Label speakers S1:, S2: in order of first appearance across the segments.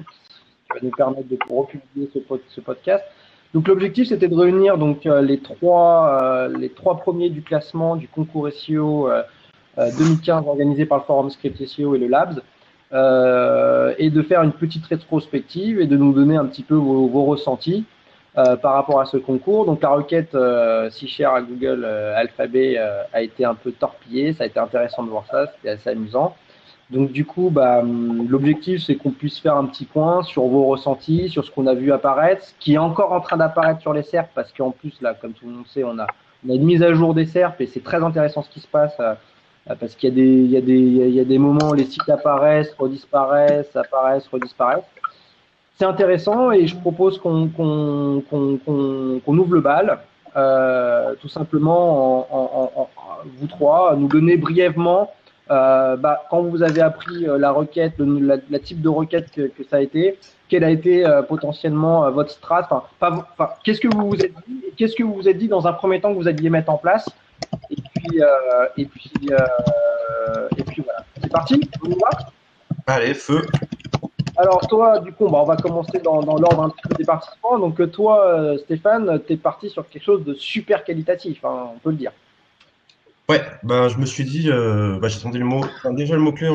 S1: qui va nous permettre de republier ce podcast. Donc l'objectif, c'était de réunir donc les trois premiers du classement du concours SEO 2015 organisé par le Forum Script SEO et le Labs, et de faire une petite rétrospective et de nous donner un petit peu vos ressentis par rapport à ce concours. Donc la requête si chère à Google Alphabet a été un peu torpillée. Ça a été intéressant de voir ça, c'était assez amusant. Donc du coup, l'objectif, c'est qu'on puisse faire un petit point sur vos ressentis, sur ce qu'on a vu apparaître, ce qui est encore en train d'apparaître sur les SERPs, parce qu'en plus, là, comme tout le monde sait, on a une mise à jour des SERPs, et c'est très intéressant ce qui se passe, parce qu'il y a des moments où les sites apparaissent, redisparaissent, apparaissent, redisparaissent. C'est intéressant, et je propose qu'on ouvre le bal, tout simplement vous trois, nous donner brièvement quand vous avez appris la requête, la type de requête que ça a été, quelle a été potentiellement votre strat, qu'est-ce que vous vous êtes dit, qu'est-ce que vous vous êtes dit dans un premier temps que vous alliez mettre en place, et puis voilà. C'est parti, on y va ?
S2: Allez, feu.
S1: Alors toi, du coup, on va commencer dans l'ordre un petit peu des participants. Donc toi, Stéphane, t'es parti sur quelque chose de super qualitatif, hein, on peut le dire.
S2: Ouais, je me suis dit, j'ai entendu le mot. Enfin, déjà le mot-clé,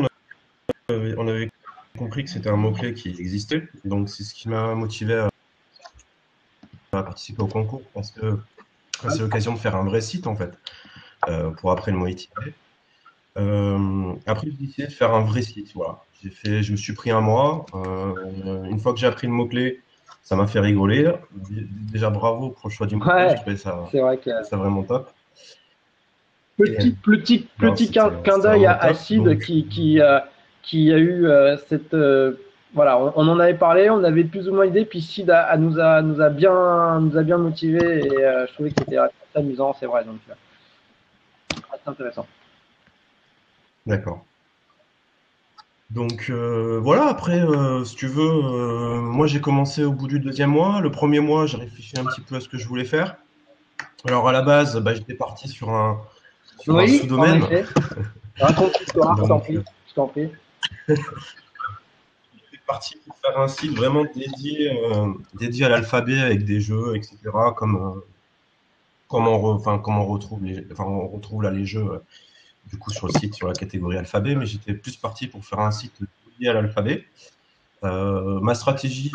S2: on avait compris que c'était un mot-clé qui existait. Donc c'est ce qui m'a motivé à participer au concours, parce que c'est l'occasion de faire un vrai site en fait, pour après le monétiser. Après j'ai décidé de faire un vrai site. Voilà. Je me suis pris un mois. Une fois que j'ai appris le mot-clé, ça m'a fait rigoler. Déjà bravo pour le choix du mot-clé.
S1: Ouais,
S2: je trouvais ça,
S1: c'est vrai que
S2: ça vraiment top.
S1: Petit clin d'œil à Sid qui a eu cette voilà, on en avait parlé, on avait plus ou moins idée, puis Sid nous a bien motivé, et je trouvais que c'était assez amusant, c'est vrai, donc c'est intéressant.
S2: D'accord. Donc voilà, après, si tu veux, moi j'ai commencé au bout du 2e mois. Le 1er mois, j'ai réfléchi un petit peu à ce que je voulais faire. Alors à la base, j'étais parti sur un sous-domaine.
S1: En effet. Raconte l'histoire, je t'en prie.
S2: J'étais parti pour faire un site vraiment dédié à l'alphabet avec des jeux, etc. Comme on retrouve là les jeux du coup sur le site sur la catégorie alphabet, mais j'étais plus parti pour faire un site dédié à l'alphabet. Ma stratégie,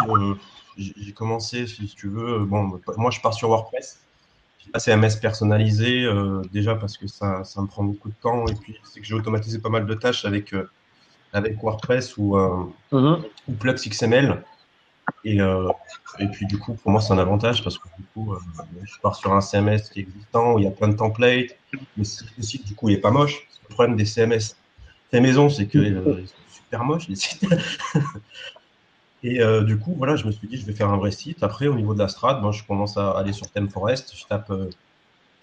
S2: j'ai commencé, si tu veux, moi je pars sur WordPress. J'ai pas CMS personnalisé, déjà parce que ça me prend beaucoup de temps, et puis c'est que j'ai automatisé pas mal de tâches avec WordPress ou Plex XML. Et puis du coup, pour moi, c'est un avantage parce que du coup, je pars sur un CMS qui est existant, où il y a plein de templates. Le site, du coup, il est pas moche. Le problème des CMS fait maison, c'est qu'ils sont super moches, les sites. Et du coup, voilà, je me suis dit, je vais faire un vrai site. Après, au niveau de la strat, je commence à aller sur ThemeForest. Je tape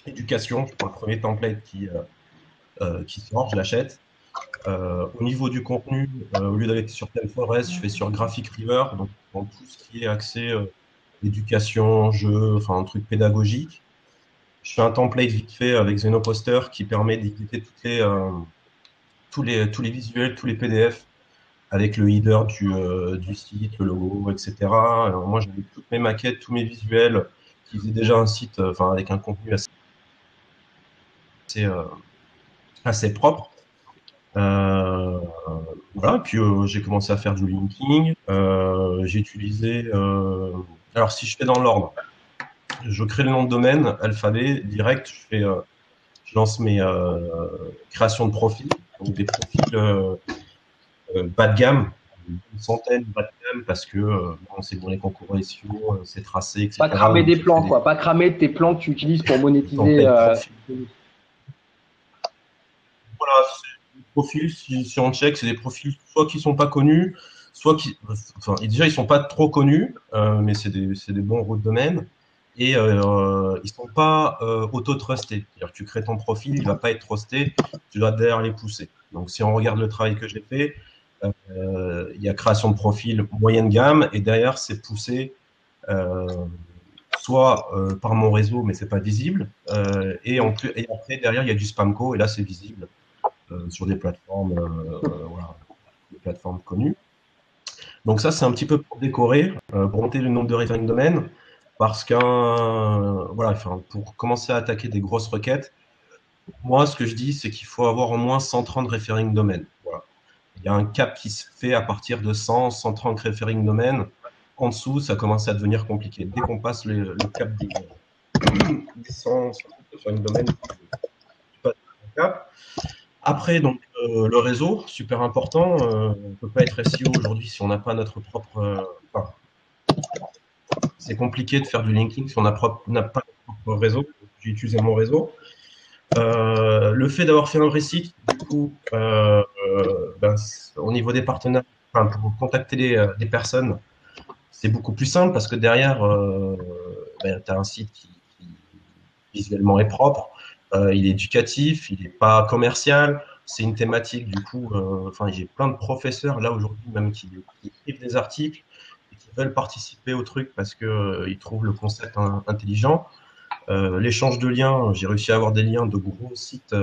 S2: éducation, je prends le premier template qui sort, je l'achète. Au niveau du contenu, au lieu d'aller sur ThemeForest, je vais sur Graphic River, donc dans tout ce qui est accès éducation, jeu, enfin un truc pédagogique. Je fais un template vite fait avec Zenoposter qui permet d'éditer tous les visuels, tous les PDF avec le header du site, le logo, etc. Alors moi, j'avais toutes mes maquettes, tous mes visuels qui faisaient déjà un site, avec un contenu assez propre. Voilà, puis j'ai commencé à faire du linking. J'ai utilisé. Alors, si je fais dans l'ordre, je crée le nom de domaine, alphabet, direct, je lance mes créations de profils, donc des profils bas de gamme, une centaine bas de gamme, parce que c'est pour les concours SEO, c'est tracé, etc.
S1: Pas cramer des plans, quoi. Pas cramer tes plans que tu utilises pour monétiser.
S2: Voilà, c'est des profils, si on check, c'est des profils soit qui sont pas connus, soit déjà ils sont pas trop connus, mais c'est des bons routes de domaine, et ils sont pas auto-trustés. C'est-à-dire que tu crées ton profil, il va pas être trusté, tu dois derrière les pousser. Donc si on regarde le travail que j'ai fait, il y a création de profil moyenne gamme, et derrière c'est poussé soit par mon réseau, mais c'est pas visible, et après derrière il y a du spamco, et là c'est visible sur des plateformes, voilà, des plateformes connues. Donc ça, c'est un petit peu pour décorer, pour monter le nombre de referring domaines, parce voilà, enfin, pour commencer à attaquer des grosses requêtes, moi, ce que je dis, c'est qu'il faut avoir au moins 130 referring domaines. Voilà. Il y a un cap qui se fait à partir de 100, 130 referring domaines. En dessous, ça commence à devenir compliqué. Dès qu'on passe le cap des 100 referring domaines, tu passes le cap. Après, donc, le réseau, super important. On ne peut pas être SEO aujourd'hui si on n'a pas notre propre. Enfin, c'est compliqué de faire du linking si on n'a pas notre propre réseau. J'ai utilisé mon réseau. Le fait d'avoir fait un vrai site, du coup, au niveau des partenaires, enfin, pour contacter les personnes, c'est beaucoup plus simple parce que derrière, tu as un site qui visuellement est propre, il est éducatif, il n'est pas commercial, c'est une thématique, du coup, enfin, j'ai plein de professeurs là aujourd'hui même qui écrivent des articles et qui veulent participer au truc parce qu'ils trouvent le concept intelligent. L'échange de liens, j'ai réussi à avoir des liens de gros sites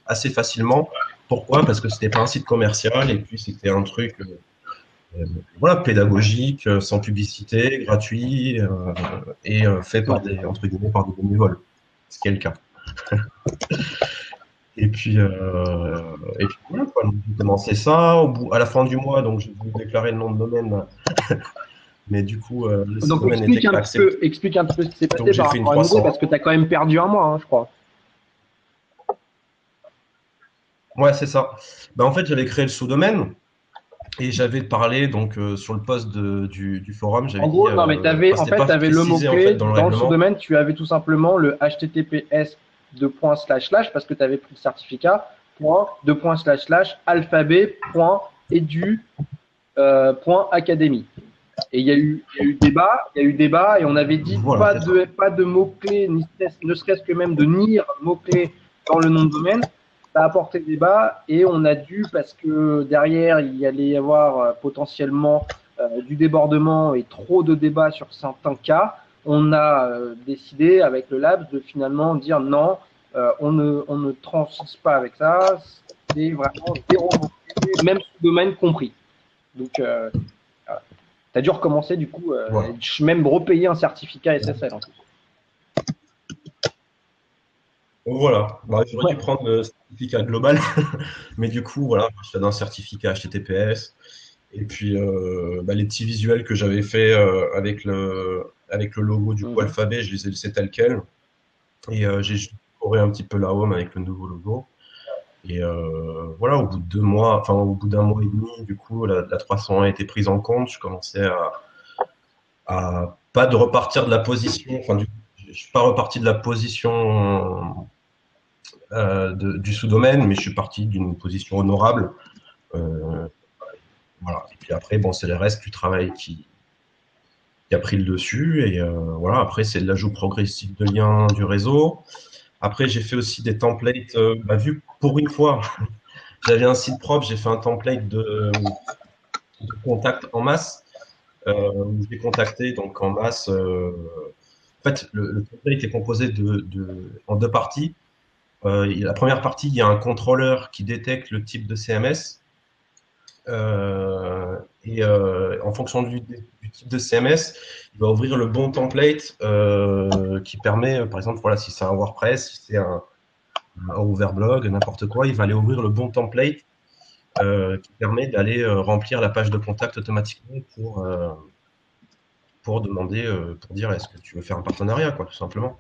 S2: assez facilement. Pourquoi? Parce que c'était pas un site commercial et puis c'était un truc voilà, pédagogique, sans publicité, gratuit et fait par entre guillemets par des bénévoles, ce qui est le cas. Et puis voilà, quoi. J'ai commencé ça. À la fin du mois, donc j'ai voulu déclarer le nom de domaine. Mais du coup, le site
S1: Donc
S2: domaine n'était pas accepté.
S1: explique un peu ce qui s'est passé
S2: Donc j'ai
S1: par
S2: fait une
S1: rapport à
S2: 300.
S1: Nodé, parce que tu as quand même perdu un mois, hein, je crois.
S2: Ouais, c'est ça. Ben, en fait, j'avais créé le sous-domaine et j'avais parlé donc sur le post du forum. J'avais
S1: En gros,
S2: dit,
S1: non, mais tu avais,
S2: c'était pas
S1: le
S2: précisé en
S1: mot-clé
S2: fait dans le
S1: dans le
S2: règlement.
S1: sous-domaine, tu avais tout simplement le https parce que tu avais pris le certificat, alphabet.edu.academy. Et il y a eu débat, et on avait dit
S2: Voilà,
S1: pas de mots-clés, ne serait-ce que même de nier mots-clés dans le nom de domaine. Ça a apporté débat et on a dû, parce que derrière, il allait y avoir potentiellement du débordement et trop de débats sur certains cas, on a décidé avec le Labs de finalement dire non, on ne transite pas avec ça, c'est vraiment zéro mots-clés, même sous-domaine compris. Donc, voilà. Tu as dû recommencer du coup,
S2: voilà.
S1: même repayer un certificat SSL en plus.
S2: Voilà. Bah, j'aurais dû prendre le certificat global, mais du coup, voilà, je fais un certificat HTTPS. Et puis, les petits visuels que j'avais fait avec le logo du coup Alphabet, je les ai laissés tels quels. Et j'ai décoré un petit peu la home avec le nouveau logo. Et voilà, au bout de 2 mois, enfin au bout d'un mois et demi, du coup, la 301 a été prise en compte. Je commençais à pas de repartir de la position. Enfin, je suis pas reparti de la position du sous-domaine, mais je suis parti d'une position honorable. Voilà. Et puis après, bon, c'est le reste du travail qui a pris le dessus. Et voilà, après, c'est de l'ajout progressif de liens du réseau. Après, j'ai fait aussi des templates, vu que pour une fois, j'avais un site propre, j'ai fait un template de contact en masse, où j'ai contacté donc en masse. En fait, le template est composé en 2 parties. La première partie, il y a un contrôleur qui détecte le type de CMS. Et en fonction du type de CMS, il va ouvrir le bon template qui permet, par exemple, voilà, si c'est un WordPress, si c'est un Overblog, n'importe quoi, il va aller ouvrir le bon template qui permet d'aller remplir la page de contact automatiquement pour demander, pour dire est-ce que tu veux faire un partenariat, quoi, tout simplement.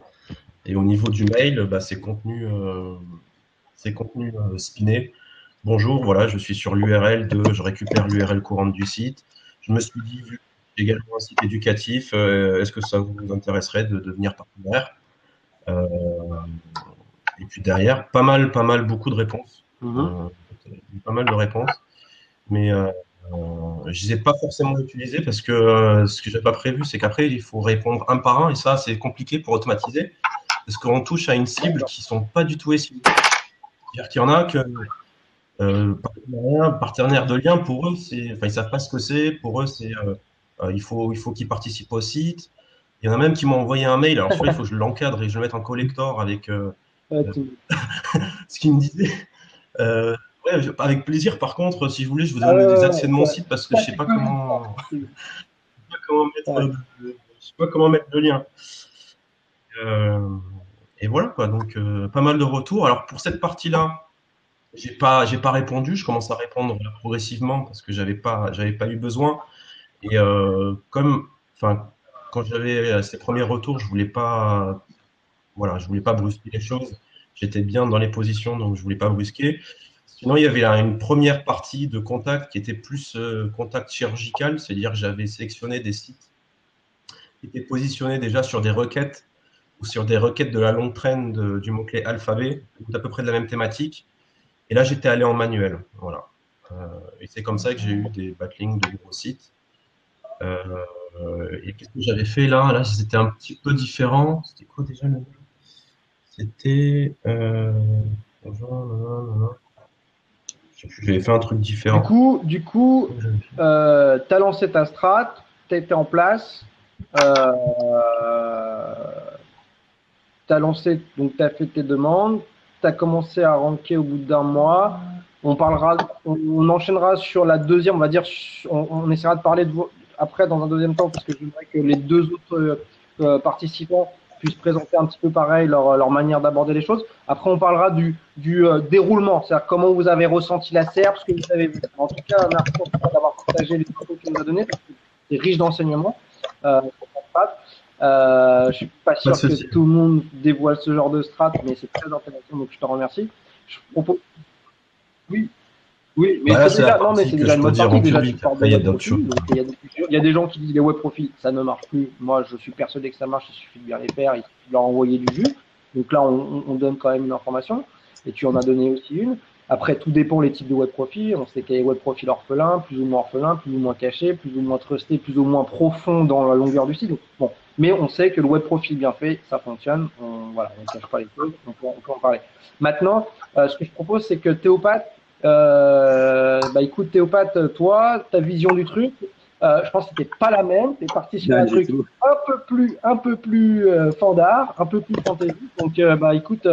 S2: Et au niveau du mail, c'est contenu spiné. Bonjour, voilà, je suis sur l'URL je récupère l'URL courante du site. Je me suis dit, vu que j'ai également un site éducatif, est-ce que ça vous intéresserait de devenir partenaire? Et puis derrière, pas mal, beaucoup de réponses. Pas mal de réponses. Mais je ne les ai pas forcément utilisées parce que ce que je n'avais pas prévu, c'est qu'après, il faut répondre un par un. Et ça, c'est compliqué pour automatiser parce qu'on touche à une cible qui ne sont pas du tout SEO. C'est-à-dire qu'il y en a que partenaire de lien, pour eux, ils ne savent pas ce que c'est. Pour eux, c'est il faut qu'ils participent au site. Il y en a même qui m'ont envoyé un mail. Alors, il faut que je l'encadre et que je le mette en collector avec ce qu'ils me disaient. Ouais, avec plaisir. Par contre, si vous voulez, je vous
S1: Ah
S2: donne les
S1: ouais,
S2: accès de mon
S1: ouais.
S2: site parce que je sais pas comment,
S1: Ouais.
S2: je sais pas comment mettre le lien. Euh, et voilà quoi. Donc pas mal de retours. Alors pour cette partie-là, j'ai pas répondu. Je commence à répondre progressivement parce que j'avais pas eu besoin. Et enfin, quand j'avais ces premiers retours, je voulais pas brusquer les choses. J'étais bien dans les positions, donc je voulais pas brusquer. Sinon, il y avait une première partie de contact qui était plus contact chirurgical, c'est-à-dire que j'avais sélectionné des sites qui étaient positionnés déjà sur des requêtes ou sur des requêtes de la longue traîne du mot-clé alphabet, ou à peu près de la même thématique. Et là, j'étais allé en manuel. Voilà. Et c'est comme ça que j'ai eu des backlinks de gros sites. Et qu'est-ce que j'avais fait là? Là, c'était un petit peu différent. C'était quoi déjà le nom? C'était. J'avais fait un truc différent.
S1: Du coup, tu as lancé ta strat, tu été en place, tu as lancé, donc tu as fait tes demandes, tu as commencé à ranker au bout d'un mois. On enchaînera sur la deuxième, on va dire, on essaiera de parler après dans un deuxième temps, parce que je voudrais que les deux autres participants puissent présenter un petit peu pareil leur manière d'aborder les choses. Après, on parlera du déroulement, c'est-à-dire comment vous avez ressenti la SERP, ce que vous avez vu. En tout cas, merci en tout cas d'avoir partagé les infos que tu nous as données, parce que c'est riche d'enseignements. Je suis pas sûr que tout le monde dévoile ce genre de strat, mais c'est très intéressant, donc je te remercie. Je propose. Oui, oui, mais c'est déjà, non, mais c'est déjà une bonne partie. Déjà, tu parles de web profil. Donc, il y a des gens qui disent les web profils, ça ne marche plus. Moi, je suis persuadé que ça marche. Il suffit de bien les faire. Il suffit de leur envoyer du jus. Donc là, on donne quand même une information. Et tu en as donné aussi une. Après, tout dépend les types de web profils. On sait qu'il y a des web profils orphelins, plus ou moins cachés, plus ou moins trustés, plus ou moins profonds dans la longueur du site. Donc, bon. Mais on sait que le web profil bien fait, ça fonctionne. Voilà, on ne cache pas les choses. On peut en parler. Maintenant, ce que je propose, c'est que Théopathe, écoute Théopathe, toi, ta vision du truc, je pense que c'était pas la même. Tu es parti sur un truc un peu plus fandard, un peu plus fantasy. Donc écoute,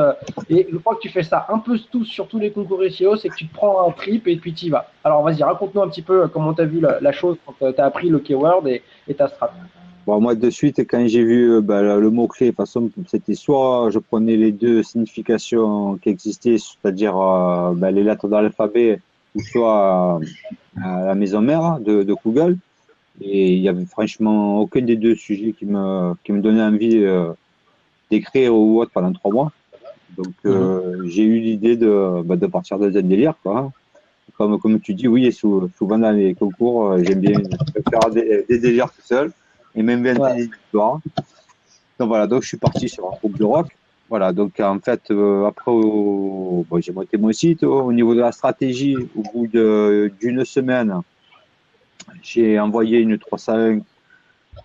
S1: et je crois que tu fais ça un peu tous sur tous les concours SEO, c'est que tu te prends un trip et puis tu y vas. Alors vas-y, raconte-nous un petit peu comment tu as vu la chose quand tu as appris le keyword et ta strat.
S3: Bon, moi, de suite, quand j'ai vu le mot-clé, de toute façon, c'était soit je prenais les deux significations qui existaient, c'est-à-dire les lettres de l'alphabet, ou soit la maison mère de Google. Et il y avait franchement aucun des deux sujets qui me donnait envie d'écrire ou autre pendant 3 mois. Donc, j'ai eu l'idée de partir dans un délire, quoi. Comme tu dis, oui, et souvent dans les concours, j'aime bien faire des délires tout seul. Et même 20 des histoires. Donc voilà, donc je suis parti sur un groupe de rock. Voilà, donc en fait, après, j'ai monté mon site. Au niveau de la stratégie, au bout d'une semaine, j'ai envoyé une 301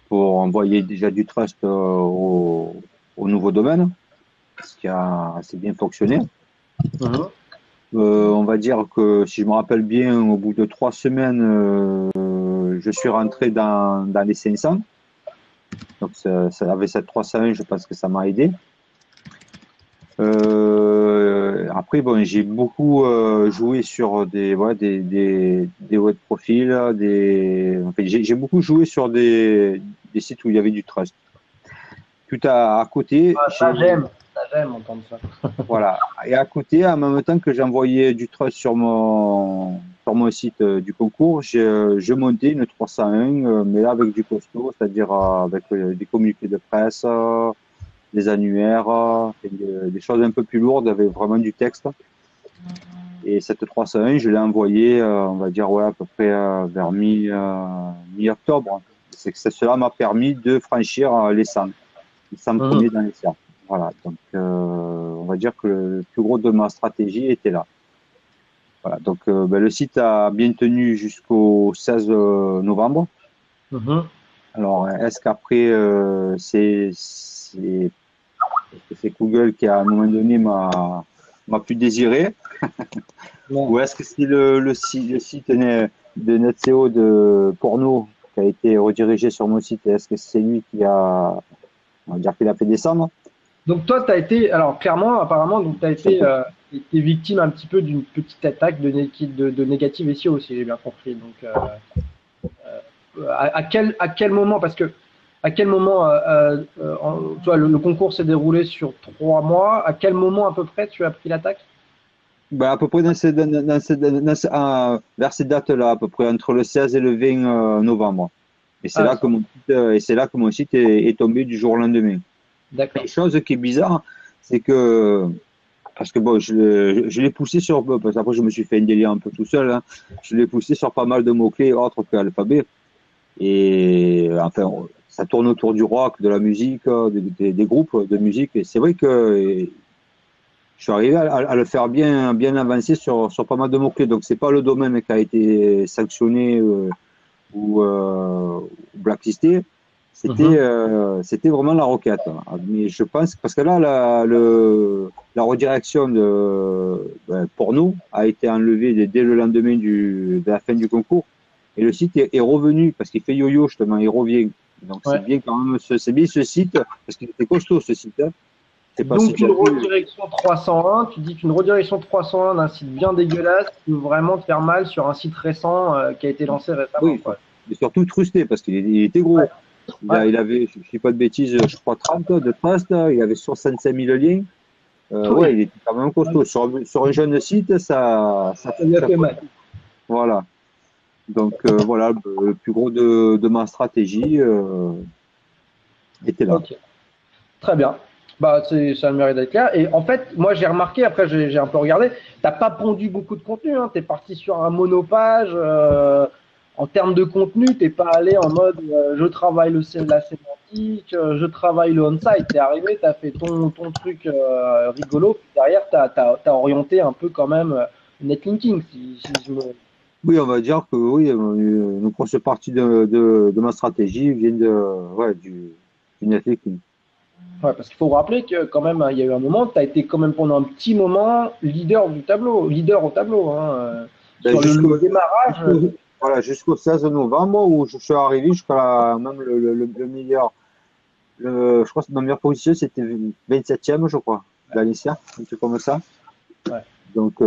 S3: pour envoyer déjà du trust au nouveau domaine, ce qui a assez bien fonctionné. On va dire que, si je me rappelle bien, au bout de 3 semaines, je suis rentré dans les 500. Donc, ça avait cette 301, je pense que ça m'a aidé. Après, bon, j'ai beaucoup joué sur des web profils, j'ai beaucoup joué sur des sites où il y avait du trust. Tout à côté.
S1: Ça j'aime entendre ça.
S3: Voilà. Et à côté, en même temps que j'envoyais du trust sur mon site du concours, je montais une 301, mais là avec du costaud, c'est-à-dire avec des communiqués de presse, des annuaires, des choses un peu plus lourdes, avec vraiment du texte. Et cette 301, je l'ai envoyée, on va dire, à peu près vers mi-octobre. C'est que cela m'a permis de franchir les 100 premiers dans les cercles. Voilà, donc on va dire que le plus gros de ma stratégie était là. Voilà, donc le site a bien tenu jusqu'au 16 novembre. Alors, est-ce qu'après, c'est Google qui, à un moment donné, m'a plus désiré ou est-ce que c'est le site de NetSEO de porno qui a été redirigé sur mon site, et est-ce que c'est lui qui a, on va dire, qu'il a fait descendre?
S1: Donc toi, tu as été, alors clairement, apparemment, donc tu as été t'es victime un petit peu d'une petite attaque de négative SEO, si j'ai bien compris. Donc, à quel moment, parce que à quel moment, tu vois, le concours s'est déroulé sur 3 mois. À quel moment à peu près tu as pris l'attaque?
S3: Ben, à peu près vers ces dates-là, à peu près entre le 16 et le 20 novembre. Et c'est
S1: Ah,
S3: là que mon site est tombé du jour au lendemain.
S1: d'accord.
S3: Une chose qui est bizarre, c'est que, parce que bon, je l'ai poussé parce qu'après je me suis fait un délire un peu tout seul, hein. Je l'ai poussé sur pas mal de mots-clés autres que l'alphabet. Et enfin, ça tourne autour du rock, de la musique, des groupes de musique. Et c'est vrai que je suis arrivé à le faire bien avancer sur pas mal de mots-clés. Donc, c'est pas le domaine qui a été sanctionné ou blacklisté. C'était vraiment la requête. Mais je pense, parce que là, la redirection pour nous a été enlevée dès le lendemain de la fin du concours. Et le site est revenu, parce qu'il fait yo-yo, justement, il revient. Donc,
S1: Ouais.
S3: c'est bien quand même, c'est bien ce site, parce qu'il était costaud, ce site, hein. C'est pas si
S1: Donc
S3: tu as
S1: une
S3: vu.
S1: redirection 301, tu dis qu'une redirection 301 d'un site bien dégueulasse peut vraiment te faire mal sur un site récent qui a été lancé récemment.
S3: Oui,
S1: Quoi.
S3: mais surtout trusté, parce qu'il était gros.
S1: Ouais.
S3: Il avait, je ne dis pas de bêtises, je crois 30 de trust, il avait 65 000 liens.
S1: Oui.
S3: Ouais, il était quand même costaud. Sur un jeune site,
S1: Ça lui a fait mal.
S3: Voilà. Donc, voilà, le plus gros de ma stratégie était là.
S1: Ok. Très bien. Bah, ça a le mérite d'être clair. Et en fait, moi, j'ai remarqué, après, j'ai un peu regardé, t'as pas pondu beaucoup de contenu. Hein. Tu es parti sur un monopage. En termes de contenu, t'es pas allé en mode je travaille la sémantique, je travaille le on-site. T'es arrivé, t'as fait ton truc rigolo. Puis derrière, t'as orienté un peu quand même netlinking. Si je me...
S3: Oui, on va dire que oui, une grosse partie de ma stratégie vient du networking.
S1: Ouais, parce qu'il faut rappeler que quand même, il y a eu un moment, tu as été quand même pendant un petit moment leader au tableau. Hein.
S3: Ben,
S1: Sur le démarrage,
S3: voilà, jusqu'au 16 novembre où je suis arrivé jusqu'à même le meilleur. Je crois que ma meilleure position, c'était 27e, je crois, d'Alicia, un truc comme ça.
S1: ouais,
S3: Donc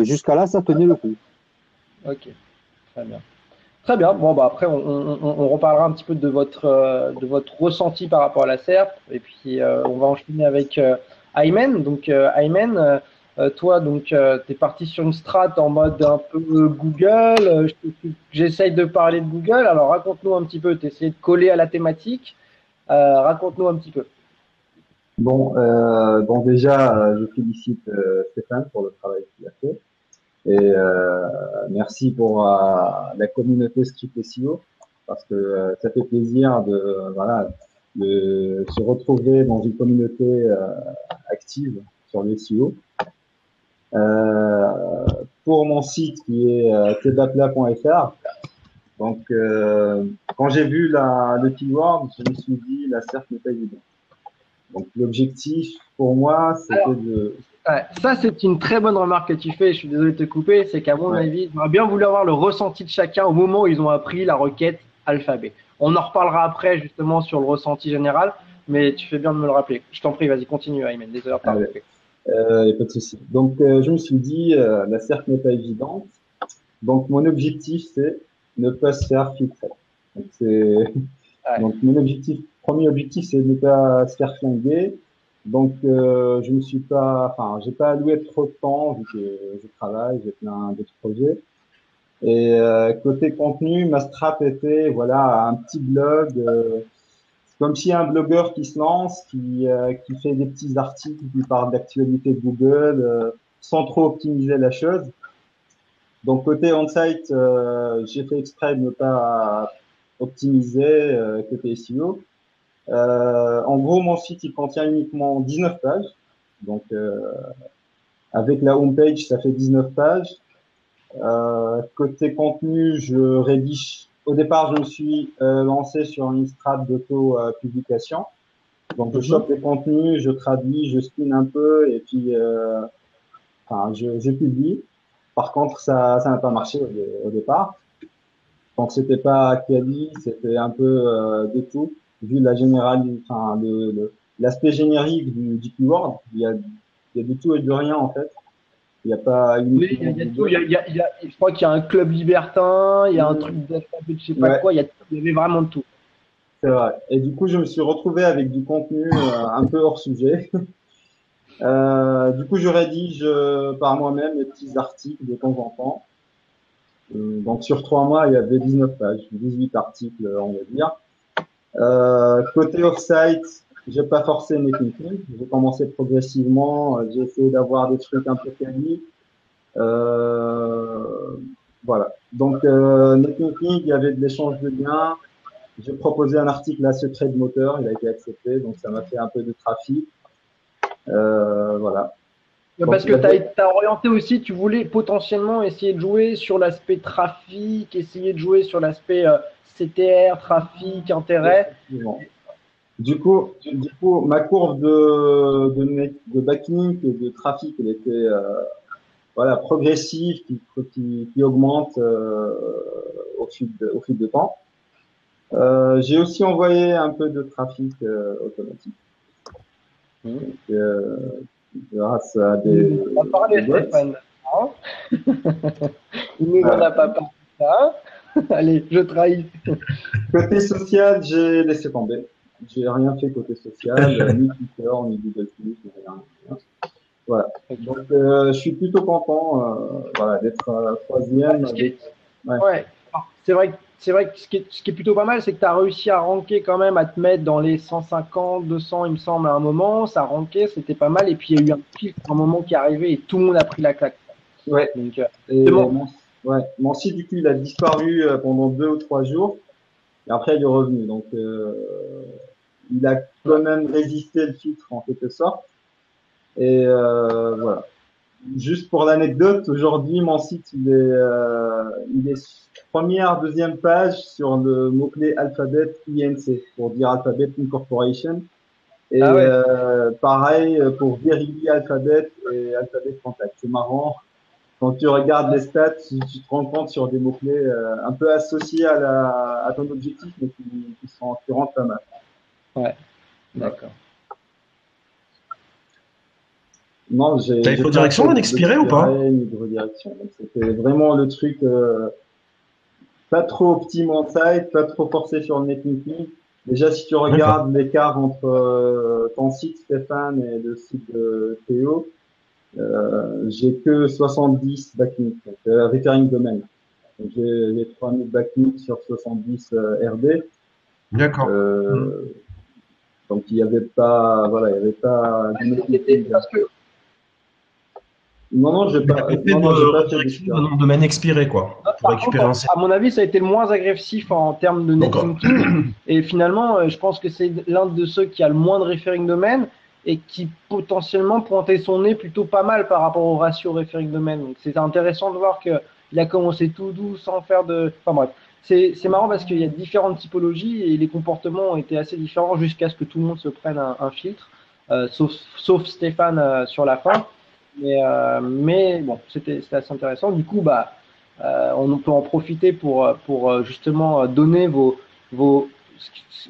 S3: jusqu'à là, ça tenait le coup.
S1: ok, très bien. Très bien. Bon, bah après, on reparlera un petit peu de votre ressenti par rapport à la SERP. Et puis, on va enchaîner avec Ayman. Donc, Ayman, toi, donc, tu es parti sur une strat en mode un peu Google. J'essaye de parler de Google. Alors, raconte-nous un petit peu. Tu essayé de coller à la thématique. Raconte-nous un petit peu.
S4: Bon, déjà, je félicite Stéphane pour le travail qu'il a fait. Et merci pour la communauté Script SEO, parce que ça fait plaisir de se retrouver dans une communauté active sur le SEO. Pour mon site qui est tebapla.fr, donc quand j'ai vu le keyword, je me suis dit la SERP n'est pas évidente. Donc l'objectif pour moi, c'était de...
S1: Ouais, ça, c'est une très bonne remarque que tu fais. Je suis désolé de te couper. C'est qu'à mon avis, j'aurais bien voulu avoir le ressenti de chacun au moment où ils ont appris la requête alphabet. On en reparlera après, justement, sur le ressenti général. Mais tu fais bien de me le rappeler. Je t'en prie, vas-y, continue, Ayman. Désolé de t'avoir coupé.
S4: Y a pas de souci. Donc, je me suis dit, la SERP n'est pas évidente. Donc, mon objectif, c'est ne pas se faire filtrer. Donc, premier objectif, c'est de ne pas se faire flinguer. Donc, j'ai pas alloué trop de temps vu que je travaille, j'ai plein d'autres projets. Et côté contenu, ma strat était un petit blog, comme si un blogueur qui se lance, qui fait des petits articles, qui parle d'actualité de Google, sans trop optimiser la chose. Donc côté on-site, j'ai fait exprès de ne pas optimiser côté SEO. En gros, mon site, il contient uniquement 19 pages. Donc, avec la homepage, ça fait 19 pages. Côté contenu, je rédige. Au départ, je me suis lancé sur une strat d'auto-publication. Donc, je chope les contenus, je traduis, je spin un peu et puis je publie. Par contre, ça n'a pas marché au départ. Donc, c'était pas quali, c'était un peu de tout. Vu la l'aspect générique du keyword, il y a de tout et de rien en fait. Il n'y a pas une.
S1: Oui, il y a tout. Je crois qu'il y a un club libertin, il y a un truc d'alphabet, je sais pas quoi, il y avait vraiment de tout.
S4: C'est vrai. Et du coup, je me suis retrouvé avec du contenu un peu hors sujet. Du coup, je rédige par moi-même des petits articles de temps en temps. Donc, sur 3 mois, il y avait 19 pages, 18 articles, on va dire. Côté off-site, j'ai pas forcé mes thinking. J'ai commencé progressivement. J'ai essayé d'avoir des trucs un peu quali. Voilà. Donc, netlinking, il y avait de l'échange de liens. J'ai proposé un article à Secret de Moteur, il a été accepté, donc ça m'a fait un peu de trafic. Voilà.
S1: Parce que tu as orienté aussi, tu voulais potentiellement essayer de jouer sur l'aspect trafic, essayer de jouer sur l'aspect CTR, trafic, intérêt.
S4: Du coup, ma courbe de backlink et de trafic, elle était voilà, progressive, qui augmente au fil de temps. J'ai aussi envoyé un peu de trafic automatique. Donc, grâce à des.
S1: On va parler, Stéphane. Il nous en a pas parlé de ça. Allez, je trahis.
S4: Côté social, j'ai laissé tomber. J'ai rien fait côté social, ni Twitter, ni Google Plus, ni rien. Voilà. Donc, je suis plutôt content voilà, d'être troisième.
S1: Ouais. C'est vrai que ce qui est plutôt pas mal, c'est que tu as réussi à ranker quand même, à te mettre dans les 150, 200, il me semble, à un moment. Ça rankait, c'était pas mal. Et puis, il y a eu un pic à un moment qui est arrivé et tout le monde a pris la claque.
S4: Ouais.
S1: Donc,
S4: mon site, du coup, il a disparu pendant 2 ou 3 jours. Et après, il est revenu. Donc, il a quand même résisté le filtre en quelque sorte. Et voilà. Juste pour l'anecdote, aujourd'hui, mon site, il est première, deuxième page sur le mot-clé Alphabet INC, pour dire Alphabet Incorporation. Et pareil pour Verily Alphabet et Alphabet Contact. C'est marrant. Quand tu regardes les stats, tu te rends compte sur des mots-clés un peu associés à ton objectif, mais qui rentrent pas mal.
S1: Ouais, d'accord.
S4: Non, j'ai.
S2: T'as une redirection non expirée ou pas?
S4: Une redirection. C'était vraiment le truc pas trop optim en site, pas trop forcé sur le netlinking. Déjà, si tu regardes l'écart entre ton site Stéphane et le site de Théo, j'ai que 70 backlinks, donc referring domain. Donc j'ai 3000 backlinks sur 70 RD.
S2: D'accord.
S4: Donc il y avait pas, voilà, il y avait pas.
S1: Parce que
S4: non, j'ai pas.
S2: Non, domaine expiré, quoi. Pour récupérer un
S1: à mon avis, ça a été le moins agressif en termes de netlinking. Et finalement, je pense que c'est l'un de ceux qui a le moins de referring domain et qui potentiellement pointait son nez plutôt pas mal par rapport au ratio referring domain. Donc c'est intéressant de voir qu'il a commencé tout doux sans faire de. Enfin bref. C'est marrant parce qu'il y a différentes typologies et les comportements ont été assez différents jusqu'à ce que tout le monde se prenne un filtre, sauf Stéphane sur la fin. Mais bon, c'était assez intéressant. Du coup, on peut en profiter pour justement donner vos.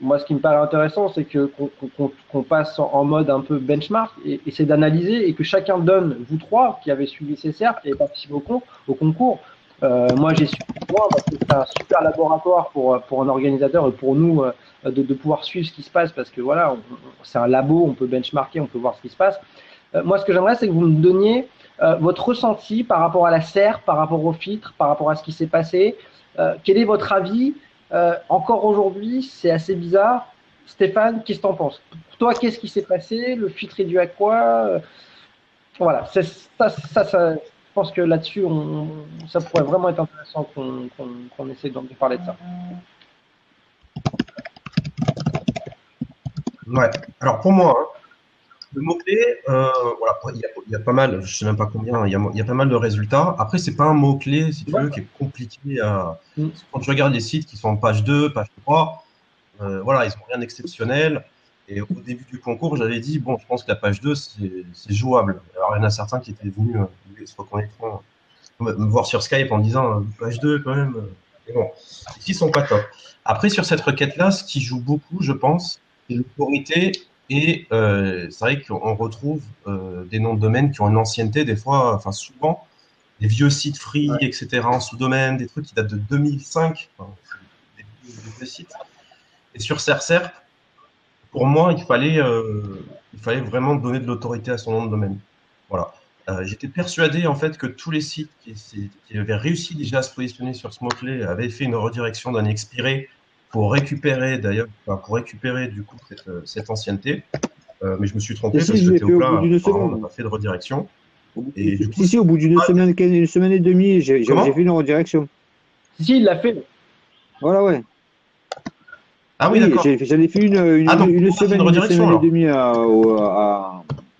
S1: Moi, ce qui me paraît intéressant, c'est qu'on passe en mode un peu benchmark et c'est d'analyser et que chacun donne, vous trois qui avez suivi CCR, qui avez participé au concours. Moi, j'ai suivi parce que c'est un super laboratoire pour un organisateur et pour nous de pouvoir suivre ce qui se passe parce que voilà, c'est un labo, on peut benchmarker, on peut voir ce qui se passe. Moi, ce que j'aimerais, c'est que vous me donniez votre ressenti par rapport à la serre, par rapport au filtre, par rapport à ce qui s'est passé. Quel est votre avis encore aujourd'hui, c'est assez bizarre. Stéphane, qu'est-ce que tu en penses? Pour toi, qu'est-ce qui s'est passé? Le filtre est dû à quoi? Voilà, ça, je pense que là-dessus, ça pourrait vraiment être intéressant qu'on essaie de parler de ça.
S2: Ouais, alors pour moi, le mot-clé, voilà, il y a pas mal, je sais même pas combien, il y a pas mal de résultats. Après, c'est pas un mot-clé, si tu veux, qui est compliqué à. Quand tu regardes les sites qui sont en page 2, page 3, voilà, ils n'ont rien d'exceptionnel. Et au début du concours, j'avais dit, bon, je pense que la page 2, c'est jouable. Alors, il y en a certains qui étaient venus se reconnaître, me voir sur Skype en disant, page 2, quand même. Mais bon, ici, ils sont pas top. Après, sur cette requête-là, ce qui joue beaucoup, je pense, c'est l'autorité Et c'est vrai qu'on retrouve des noms de domaine qui ont une ancienneté, des fois, enfin souvent, des vieux sites free, etc., en sous-domaine, des trucs qui datent de 2005, enfin, des vieux sites. Et sur Cercer, pour moi, il fallait vraiment donner de l'autorité à son nom de domaine. Voilà. J'étais persuadé en fait que tous les sites qui avaient réussi déjà à se positionner sur ce mot-clé avaient fait une redirection d'année expirée pour récupérer du coup cette ancienneté. Mais je me suis trompé parce que Théopla n'a pas fait de redirection.
S3: Et du coup, si, au bout d'une semaine et demie, j'ai fait une redirection.
S1: Si, il l'a fait.
S3: Voilà, ouais.
S2: Ah oui, d'accord.
S3: J'en ai fait une semaine et demie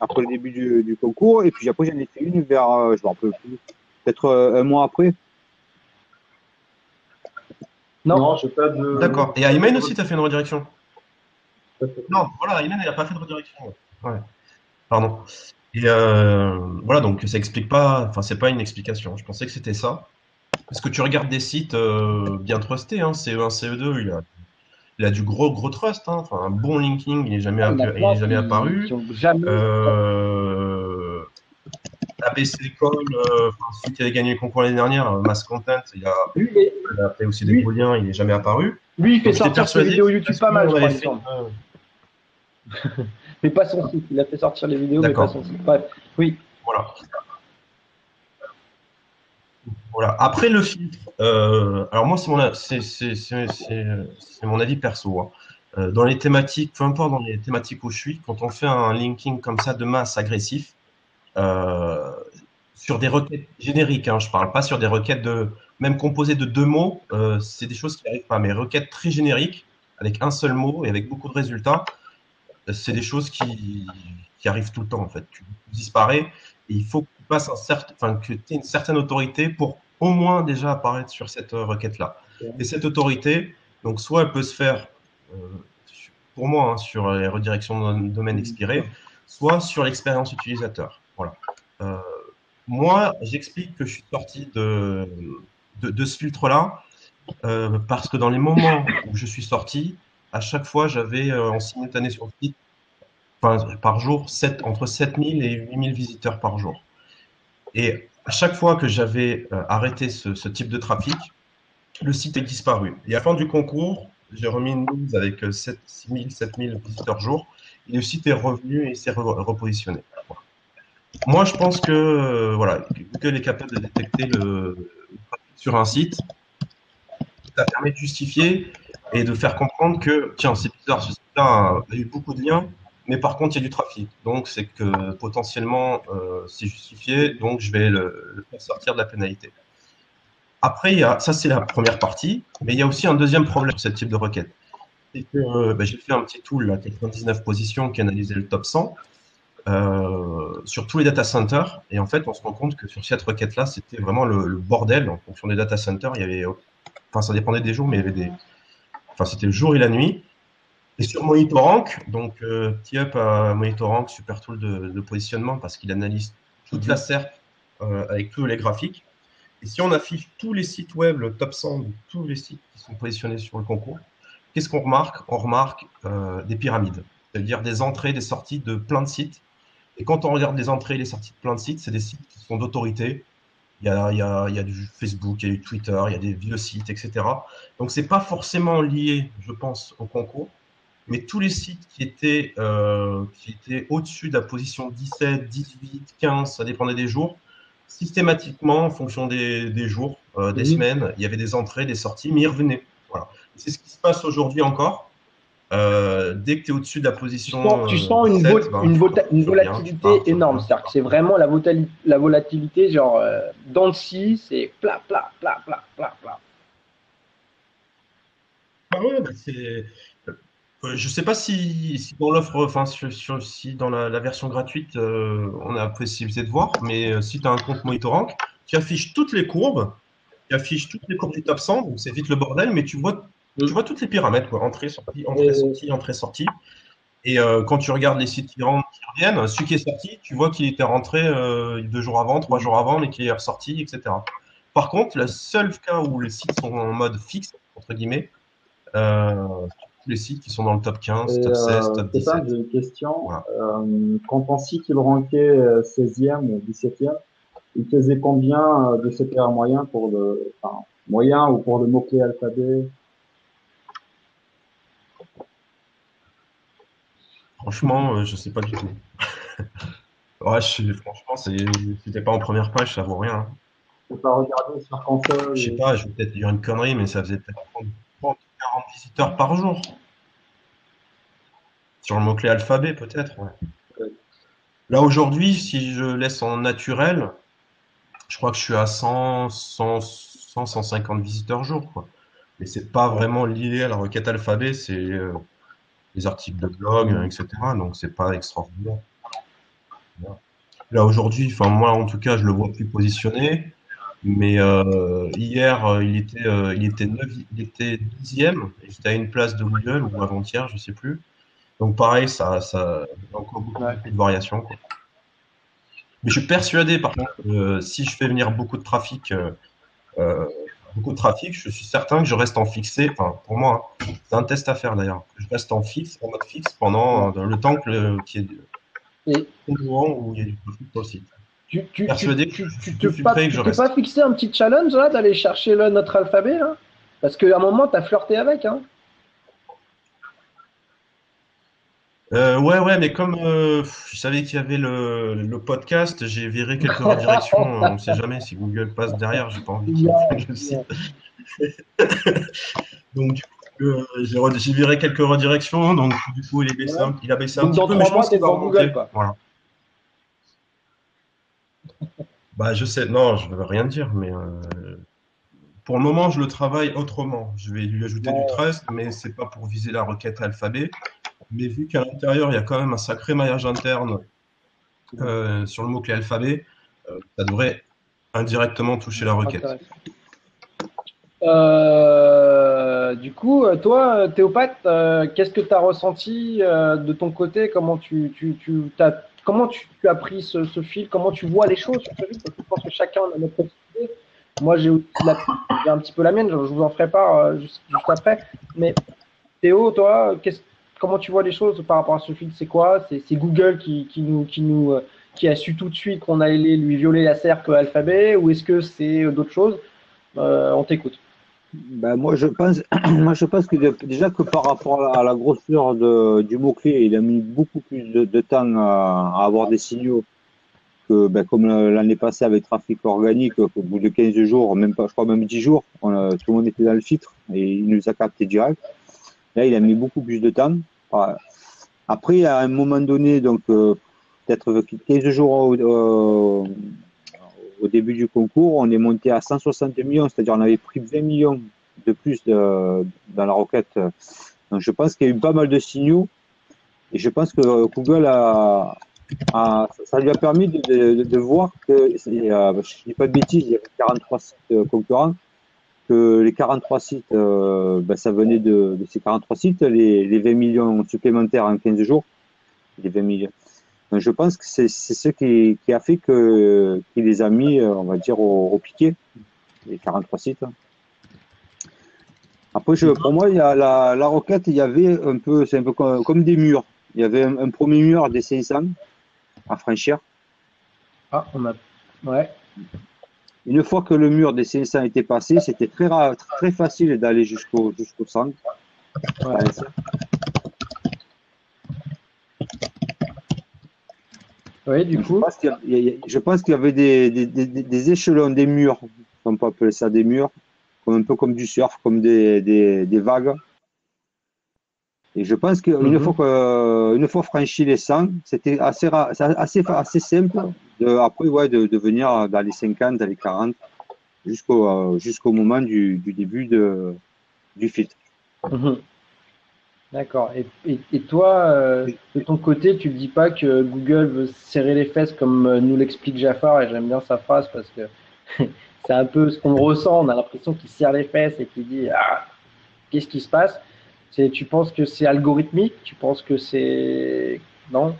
S3: après le début du concours, et puis après j'en ai fait une vers, je me rappelle plus, peut-être un mois après.
S4: Non, j'ai pas de.
S2: D'accord. Et Ayman aussi, tu as fait une redirection? Non, voilà, Ayman, il n'a pas fait de redirection. Ouais. Pardon. Et voilà, donc ça explique pas, enfin, c'est pas une explication. Je pensais que c'était ça. Parce que tu regardes des sites bien trustés, hein, CE1, CE2, il a du gros trust, hein, enfin, un bon linking, il n'est jamais apparu. ABC École, celui qui avait gagné le concours l'année dernière, Mass Content, il a fait aussi des gros liens, il n'est jamais apparu.
S1: Lui, il fait sortir ses vidéos YouTube pas mal, je crois, il me semble. Mais pas son site, il a fait sortir les vidéos, mais pas son site. Bref, oui.
S2: Voilà. Après le filtre, alors moi c'est mon avis perso. Hein. Dans les thématiques, peu importe dans les thématiques où je suis, quand on fait un linking comme ça de masse agressif, sur des requêtes génériques, hein, je parle pas sur des requêtes même composées de 2 mots, c'est des choses qui n'arrivent pas. Mais requêtes très génériques, avec un seul mot et avec beaucoup de résultats, c'est des choses qui arrivent tout le temps en fait. Tu disparais et il faut que tu passes que tu aies une certaine autorité pour au moins déjà apparaître sur cette requête-là. Et cette autorité, donc soit elle peut se faire, pour moi, hein, sur les redirections de domaine expiré, soit sur l'expérience utilisateur. Voilà. Moi, j'explique que je suis sorti de ce filtre-là parce que dans les moments où je suis sorti, à chaque fois, j'avais en simultané sur le site, par jour, entre 7000 et 8000 visiteurs par jour. Et à chaque fois que j'avais arrêté ce type de trafic, le site est disparu. Et à la fin du concours, j'ai remis une news avec 6000, 7000 visiteurs jour, et le site est revenu et s'est repositionné. Voilà. Moi, je pense que Google est capable de détecter le trafic sur un site. Ça permet de justifier et de faire comprendre que, tiens, c'est bizarre, ce site-là a eu beaucoup de liens, mais par contre, il y a du trafic. Donc, c'est que potentiellement, c'est justifié, donc je vais le faire sortir de la pénalité. Après, ça, c'est la première partie, mais il y a aussi un deuxième problème sur ce type de requête. C'est que j'ai fait un petit tool, là, 99 positions, qui analysait le top 100 sur tous les data centers. Et en fait, on se rend compte que sur cette requête-là, c'était vraiment le bordel en fonction des data centers. Il y avait, ça dépendait des jours, mais il y avait c'était le jour et la nuit. Et sur MonitorRank, donc petit up à MonitorRank, super tool de positionnement parce qu'il analyse toute la SERP avec tous les graphiques. Et si on affiche tous les sites web, le top 100 de tous les sites qui sont positionnés sur le concours, qu'est-ce qu'on remarque? On remarque des pyramides, c'est-à-dire des entrées, des sorties de plein de sites. Et quand on regarde les entrées et les sorties de plein de sites, c'est des sites qui sont d'autorité. Il y a du Facebook, il y a du Twitter, il y a des vieux sites, etc. Donc, ce n'est pas forcément lié, je pense, au concours. Mais tous les sites qui étaient au-dessus de la position 17, 18, 15, ça dépendait des jours, systématiquement, en fonction des jours, des semaines, il y avait des entrées, des sorties, mais ils revenaient. Voilà. C'est ce qui se passe aujourd'hui encore. Dès que tu es au-dessus de la position.
S1: Tu sens une volatilité énorme. C'est-à-dire que c'est vraiment la volatilité, genre, dans le si, c'est plat.
S2: Ah ouais, je ne sais pas si dans l'offre, si dans la version gratuite, on a la possibilité de voir, mais si tu as un compte MonitorRank, tu affiches toutes les courbes, du top 100, donc c'est vite le bordel, mais tu vois toutes les pyramèdes, quoi, entrée, sortie. Et quand tu regardes les sites qui rentrent, qui reviennent, celui qui est sorti, tu vois qu'il était rentré 2 jours avant, 3 jours avant, mais qu'il est ressorti, etc. Par contre, le seul cas où les sites sont en mode fixe, entre guillemets, tous les sites qui sont dans le top 15,
S4: Et,
S2: top 16, top
S4: Stéphane,
S2: 17.
S4: j'ai une question.
S2: Voilà.
S4: Quand ton site il rankait 16e ou 17e, il faisait combien de CPR moyen pour moyen ou pour le mot-clé alphabet?
S2: Franchement, je sais pas du tout. Ouais, franchement, c'était pas en première page, ça vaut rien, hein.
S4: Tu peux pas regarder sur console.
S2: Je sais pas, je vais peut-être dire une connerie, mais ça faisait peut-être 30, 40 visiteurs par jour. Sur le mot-clé alphabet, peut-être, ouais.
S4: Ouais.
S2: Là, aujourd'hui, si je laisse en naturel, je crois que je suis à 150 visiteurs jour, quoi. Mais c'est pas vraiment lié à la requête alphabet, c'est les articles de blog, etc. Donc, c'est pas extraordinaire. Là, aujourd'hui, enfin, moi, en tout cas, je le vois plus positionné. Mais hier, il était 10e. J'étais à une place de Google ou avant-hier, je sais plus. Donc pareil, ça il y a encore beaucoup de variations, quoi. Mais je suis persuadé, par contre, si je fais venir beaucoup de trafic, je suis certain que je reste en fixé. Enfin, pour moi, hein, c'est un test à faire d'ailleurs. Que je reste en mode fixe pendant le temps qu'il y ait au moment où il y a du trafic sur le site.
S1: Tu t'es pas fixé un petit challenge là d'aller chercher notre alphabet là? Parce qu'à un moment, tu as flirté avec, hein?
S2: Ouais, mais comme je savais qu'il y avait le podcast, j'ai viré quelques redirections. On ne sait jamais si Google passe derrière, j'ai pas envie qu'il prenne le site. Donc du coup, j'ai viré quelques redirections, donc du coup il a baissé un petit peu, mais je pense qu'il va remonter. Voilà. Bah je sais, non, je ne veux rien dire, mais pour le moment je le travaille autrement. Je vais lui ajouter du trust, mais c'est pas pour viser la requête alphabet. Mais vu qu'à l'intérieur, il y a quand même un sacré maillage interne sur le mot-clé alphabet, ça devrait indirectement toucher la requête.
S1: Du coup, toi, Théopathe, qu'est-ce que tu as ressenti de ton côté? Comment tu as pris ce fil? Comment tu vois les choses sur ce fil? Parce que je pense que chacun a notre idée. Moi, j'ai un petit peu la mienne, je vous en ferai part juste après. Mais Théo, toi, comment tu vois les choses par rapport à ce fil? C'est quoi? C'est Google qui a su tout de suite qu'on allait lui violer la cercle alphabet, ou est-ce que c'est d'autres choses? On t'écoute.
S3: Ben, moi, je pense que déjà que par rapport à la grosseur du mot-clé, il a mis beaucoup plus de temps à avoir des signaux que, comme l'année passée avec trafic organique, qu'au bout de 15 jours, même pas, je crois même 10 jours, tout le monde était dans le filtre et il nous a capté direct. Là, il a mis beaucoup plus de temps. Après, à un moment donné, donc peut-être 15 jours au début du concours, on est monté à 160 millions, c'est-à-dire on avait pris 20 millions de plus dans la requête. Donc je pense qu'il y a eu pas mal de signaux et je pense que Google ça lui a permis de voir que, je ne dis pas de bêtises, il y avait 43 sites concurrents, que les 43 sites, ça venait de ces 43 sites, les 20 millions supplémentaires en 15 jours, les 20 millions. Donc je pense que c'est ce qui a fait qu'il les a mis, on va dire, au piquet, les 43 sites. Après, pour moi, il y a la requête, il y avait un peu, c'est un peu comme des murs. Il y avait un premier mur des 500 à franchir.
S1: Ah, ouais.
S3: Une fois que le mur des 500 était passé, c'était très facile d'aller jusqu'au centre. Ouais.
S1: Oui, du coup.
S3: Je pense qu'il y avait des échelons, des murs, on peut appeler ça des murs, un peu comme du surf, comme des vagues. Et je pense qu'une fois franchi les 100, c'était assez simple de venir dans les 50, dans les 40, jusqu'au moment du début du filtre.
S1: D'accord. Et toi, de ton côté, tu ne dis pas que Google veut serrer les fesses comme nous l'explique Jafar, et j'aime bien sa phrase parce que c'est un peu ce qu'on ressent. On a l'impression qu'il serre les fesses et qu'il dit qu'est-ce qui se passe? Tu penses que c'est algorithmique? Tu penses que c'est. Non?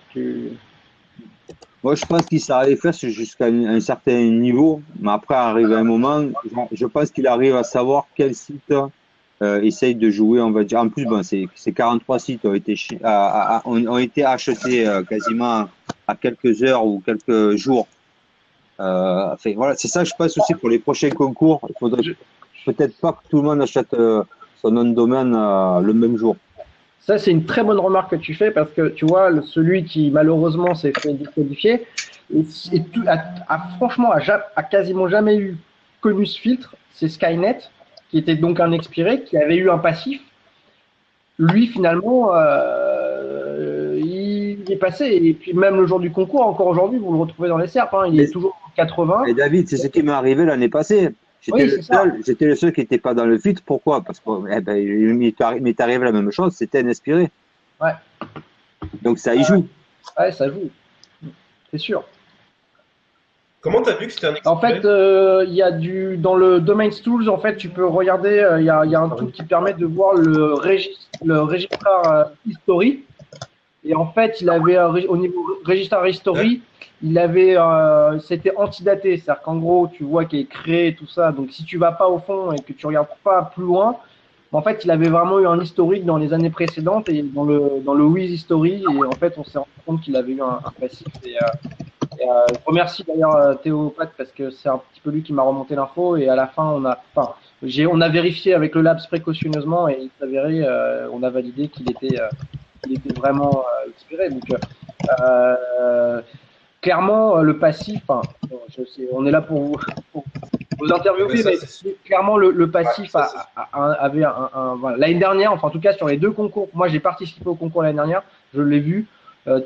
S3: Moi, je pense qu'il serre les fesses jusqu'à un certain niveau, mais après, arrive un moment, je pense qu'il arrive à savoir quel site essaye de jouer, on va dire. En plus, bon, ces 43 sites ont été achetés quasiment à quelques heures ou quelques jours. Enfin, voilà, c'est ça, je pense aussi pour les prochains concours. Il faudrait peut-être pas que tout le monde achète son nom de domaine le même jour.
S1: Ça, c'est une très bonne remarque que tu fais parce que tu vois, celui qui malheureusement s'est fait disqualifier franchement a quasiment jamais connu ce filtre, c'est Skynet, qui était donc un expiré, qui avait eu un passif. Lui, finalement, il est passé. Et puis même le jour du concours, encore aujourd'hui, vous le retrouvez dans les SERP, hein, il est toujours en 80.
S3: Et David, c'est ce qui m'est arrivé l'année passée. J'étais le seul qui n'était pas dans le filtre. Pourquoi? Parce qu'il m'est arrivé la même chose, c'était un expiré.
S1: Ouais.
S3: Donc ça y joue.
S1: Ouais, ça joue. C'est sûr.
S2: Comment tu as vu que c'était un expiré?
S1: En fait, il y a dans le Domains Tools, en fait, tu peux regarder, il y a un tool qui permet de voir le registrar history. Et en fait, il avait au niveau registrar history, c'était antidaté, c'est-à-dire qu'en gros, tu vois qu'il est créé tout ça. Donc, si tu vas pas au fond et que tu regardes pas plus loin, en fait, il avait vraiment eu un historique dans les années précédentes et dans le Wiz History. Et en fait, on s'est rendu compte qu'il avait eu un passif. Je remercie d'ailleurs Théopathe parce que c'est un petit peu lui qui m'a remonté l'info. Et à la fin, on a vérifié avec le Labs précautionneusement et il s'avérait, on a validé qu'il était vraiment expiré. Donc, clairement, le passif, on est là pour vous interviewer, mais clairement, le passif avait voilà. L'année dernière, enfin, en tout cas, sur les deux concours, moi j'ai participé au concours l'année dernière, je l'ai vu,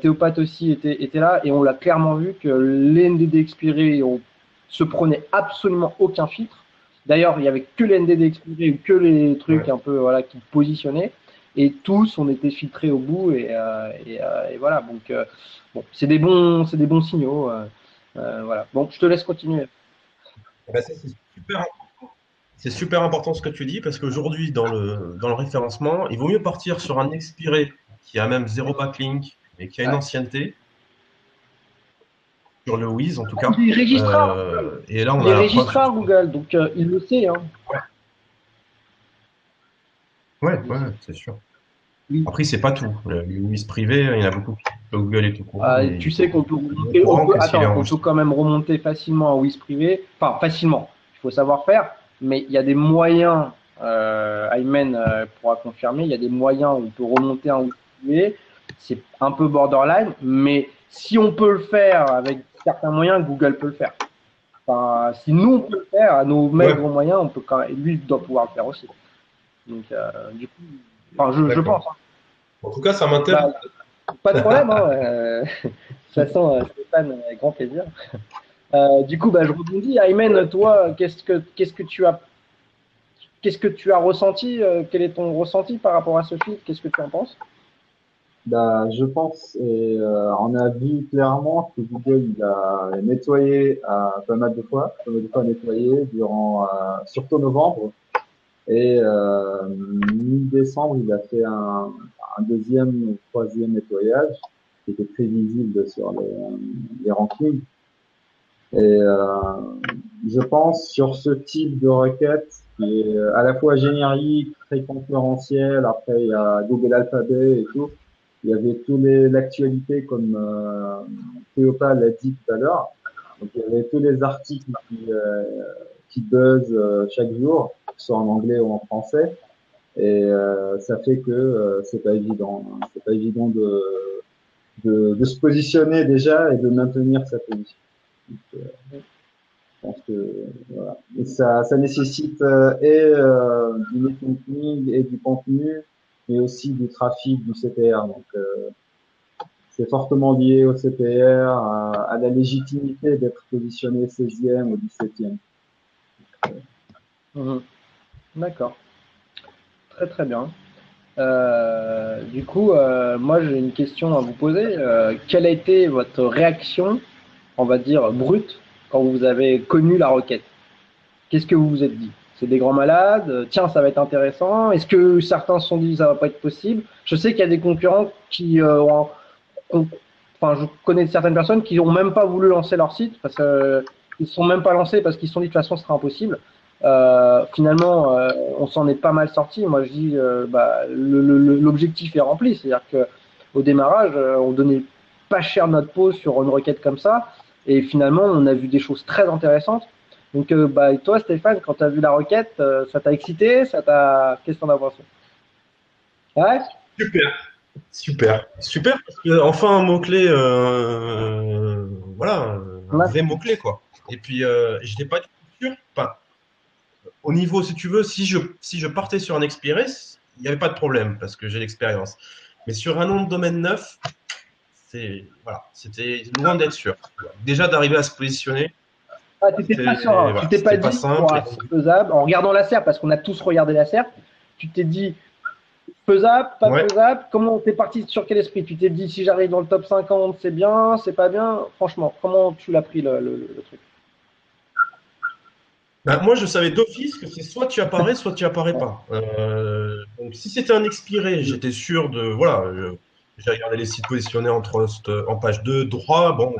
S1: Théopathe aussi était là, et on l'a clairement vu que les NDD expirés, on se prenait absolument aucun filtre. D'ailleurs, il n'y avait que les NDD expirés ou que les trucs un peu voilà, qui positionnaient. Et tous, on était filtrés au bout et voilà. Donc, bon, c'est des bons signaux. Voilà. Bon, je te laisse continuer.
S2: C'est super important ce que tu dis parce qu'aujourd'hui, dans le référencement, il vaut mieux partir sur un expiré qui a même 0 backlink et qui a une ancienneté. Sur le Wiz, en tout cas.
S1: Il registrera.
S2: Et là, on
S1: a registrera Google, donc il le sait. Hein.
S2: Ouais, c'est sûr. Oui. Après, c'est pas tout. Le Wiz privé, il y en a beaucoup qui Google et tout.
S1: Tu sais qu'on peut remonter. On peut quand même remonter facilement à Wiz privé. Enfin, facilement. Il faut savoir faire. Mais il y a des moyens. Ayman pourra confirmer. Il y a des moyens où on peut remonter un Wiz privé. C'est un peu borderline, mais si on peut le faire avec certains moyens, Google peut le faire. Enfin, si nous on peut le faire, à nos maigres moyens, on peut quand même, lui doit pouvoir le faire aussi. Donc, du coup, enfin, je pense. Hein.
S2: En tout cas, ça m'intéresse.
S1: Pas de problème. Hein, de toute façon, Stéphane, avec grand plaisir. Du coup, je rebondis. Ayman, toi, qu'est-ce que tu as ressenti? Quel est ton ressenti par rapport à ce film? Qu'est-ce que tu en penses?
S4: Je pense, et on a vu clairement que Google il a nettoyé pas mal de fois nettoyé durant surtout novembre et mi-décembre il a fait un deuxième ou troisième nettoyage qui était très visible sur les rankings et je pense sur ce type de requête qui est à la fois générique, très concurrentiel, après il y a Google Alphabet et tout. Il y avait l'actualité comme Théopa l'a dit tout à l'heure. Donc il y avait tous les articles qui buzzent chaque jour, que ce soit en anglais ou en français. Et ça fait que c'est pas évident. Hein. C'est pas évident de se positionner déjà et de maintenir sa position. Donc, je pense que voilà. Et ça nécessite du netlinking et du contenu, mais aussi du trafic du CPR. Donc, c'est fortement lié au CPR, à la légitimité d'être positionné 16e ou 17e.
S1: D'accord. Très, très bien. Du coup, moi, j'ai une question à vous poser. Quelle a été votre réaction, on va dire, brute, quand vous avez connu la requête? Qu'est-ce que vous vous êtes dit? C'est des grands malades, tiens, ça va être intéressant. Est-ce que certains se sont dit ça va pas être possible? Je sais qu'il y a des concurrents qui je connais certaines personnes qui n'ont même pas voulu lancer leur site parce qu'ils ne sont même pas lancés parce qu'ils se sont dit de toute façon ce sera impossible. Finalement, on s'en est pas mal sorti. Moi, je dis, l'objectif est rempli. C'est-à-dire que au démarrage, on donnait pas cher notre pause sur une requête comme ça, et finalement, on a vu des choses très intéressantes. Donc, et toi, Stéphane, quand tu as vu la requête, ça t'a excité, qu'est-ce que t'en as pensé? Ouais.
S2: Super, parce que enfin un mot-clé, voilà, un vrai mot-clé, quoi. Et puis, je n'étais pas du tout sûr. Enfin, au niveau, si tu veux, si je partais sur un expiré, il n'y avait pas de problème, parce que j'ai l'expérience. Mais sur un nom de domaine neuf, c'était loin d'être sûr. Déjà d'arriver à se positionner.
S1: Tu t'es pas sûr, tu t'es pas dit, c'est faisable. En regardant la SERP, parce qu'on a tous regardé la SERP, tu t'es dit, faisable, pas faisable. Comment t'es parti, sur quel esprit? Tu t'es dit, si j'arrive dans le top 50, c'est bien, c'est pas bien? Franchement, comment tu l'as pris le truc?
S2: Moi, je savais d'office que c'est soit tu apparais, soit tu apparais pas. Donc, si c'était un expiré, j'étais sûr de. Voilà, j'ai regardé les sites positionnés en trust, en page 2, droit. Bon,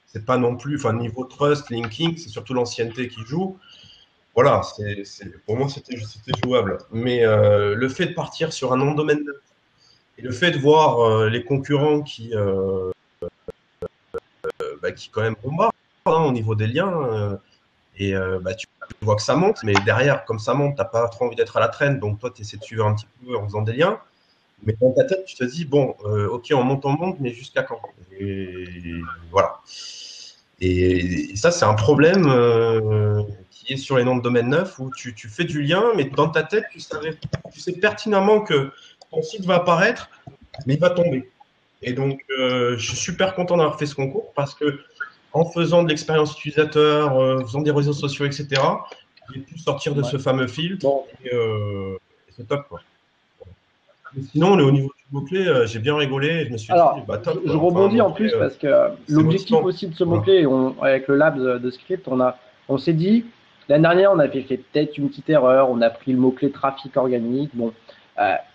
S2: c'est pas non plus. Enfin, niveau trust, linking, c'est surtout l'ancienneté qui joue. Voilà, pour moi, c'était jouable. Mais le fait de partir sur un nom de domaine neuf et le fait de voir les concurrents qui quand même bombardent au niveau des liens. Tu vois que ça monte, mais derrière, comme ça monte, tu n'as pas trop envie d'être à la traîne, donc toi, tu essaies de suivre un petit peu en faisant des liens. Mais dans ta tête, tu te dis, bon, ok, on monte, mais jusqu'à quand? Et voilà. Et ça, c'est un problème qui est sur les noms de domaine neufs où tu fais du lien, mais dans ta tête, tu sais pertinemment que ton site va apparaître, mais il va tomber. Et donc, je suis super content d'avoir fait ce concours parce que en faisant de l'expérience utilisateur, faisant des réseaux sociaux, etc., j'ai pu sortir de ce fameux filtre et c'est top, quoi. Mais sinon, au niveau du mot-clé, j'ai bien rigolé. Je me suis dit, top.
S1: Je rebondis en plus parce que l'objectif aussi de ce mot-clé, avec le lab de script, on s'est dit, l'année dernière, on avait fait peut-être une petite erreur, on a pris le mot-clé trafic organique. Bon,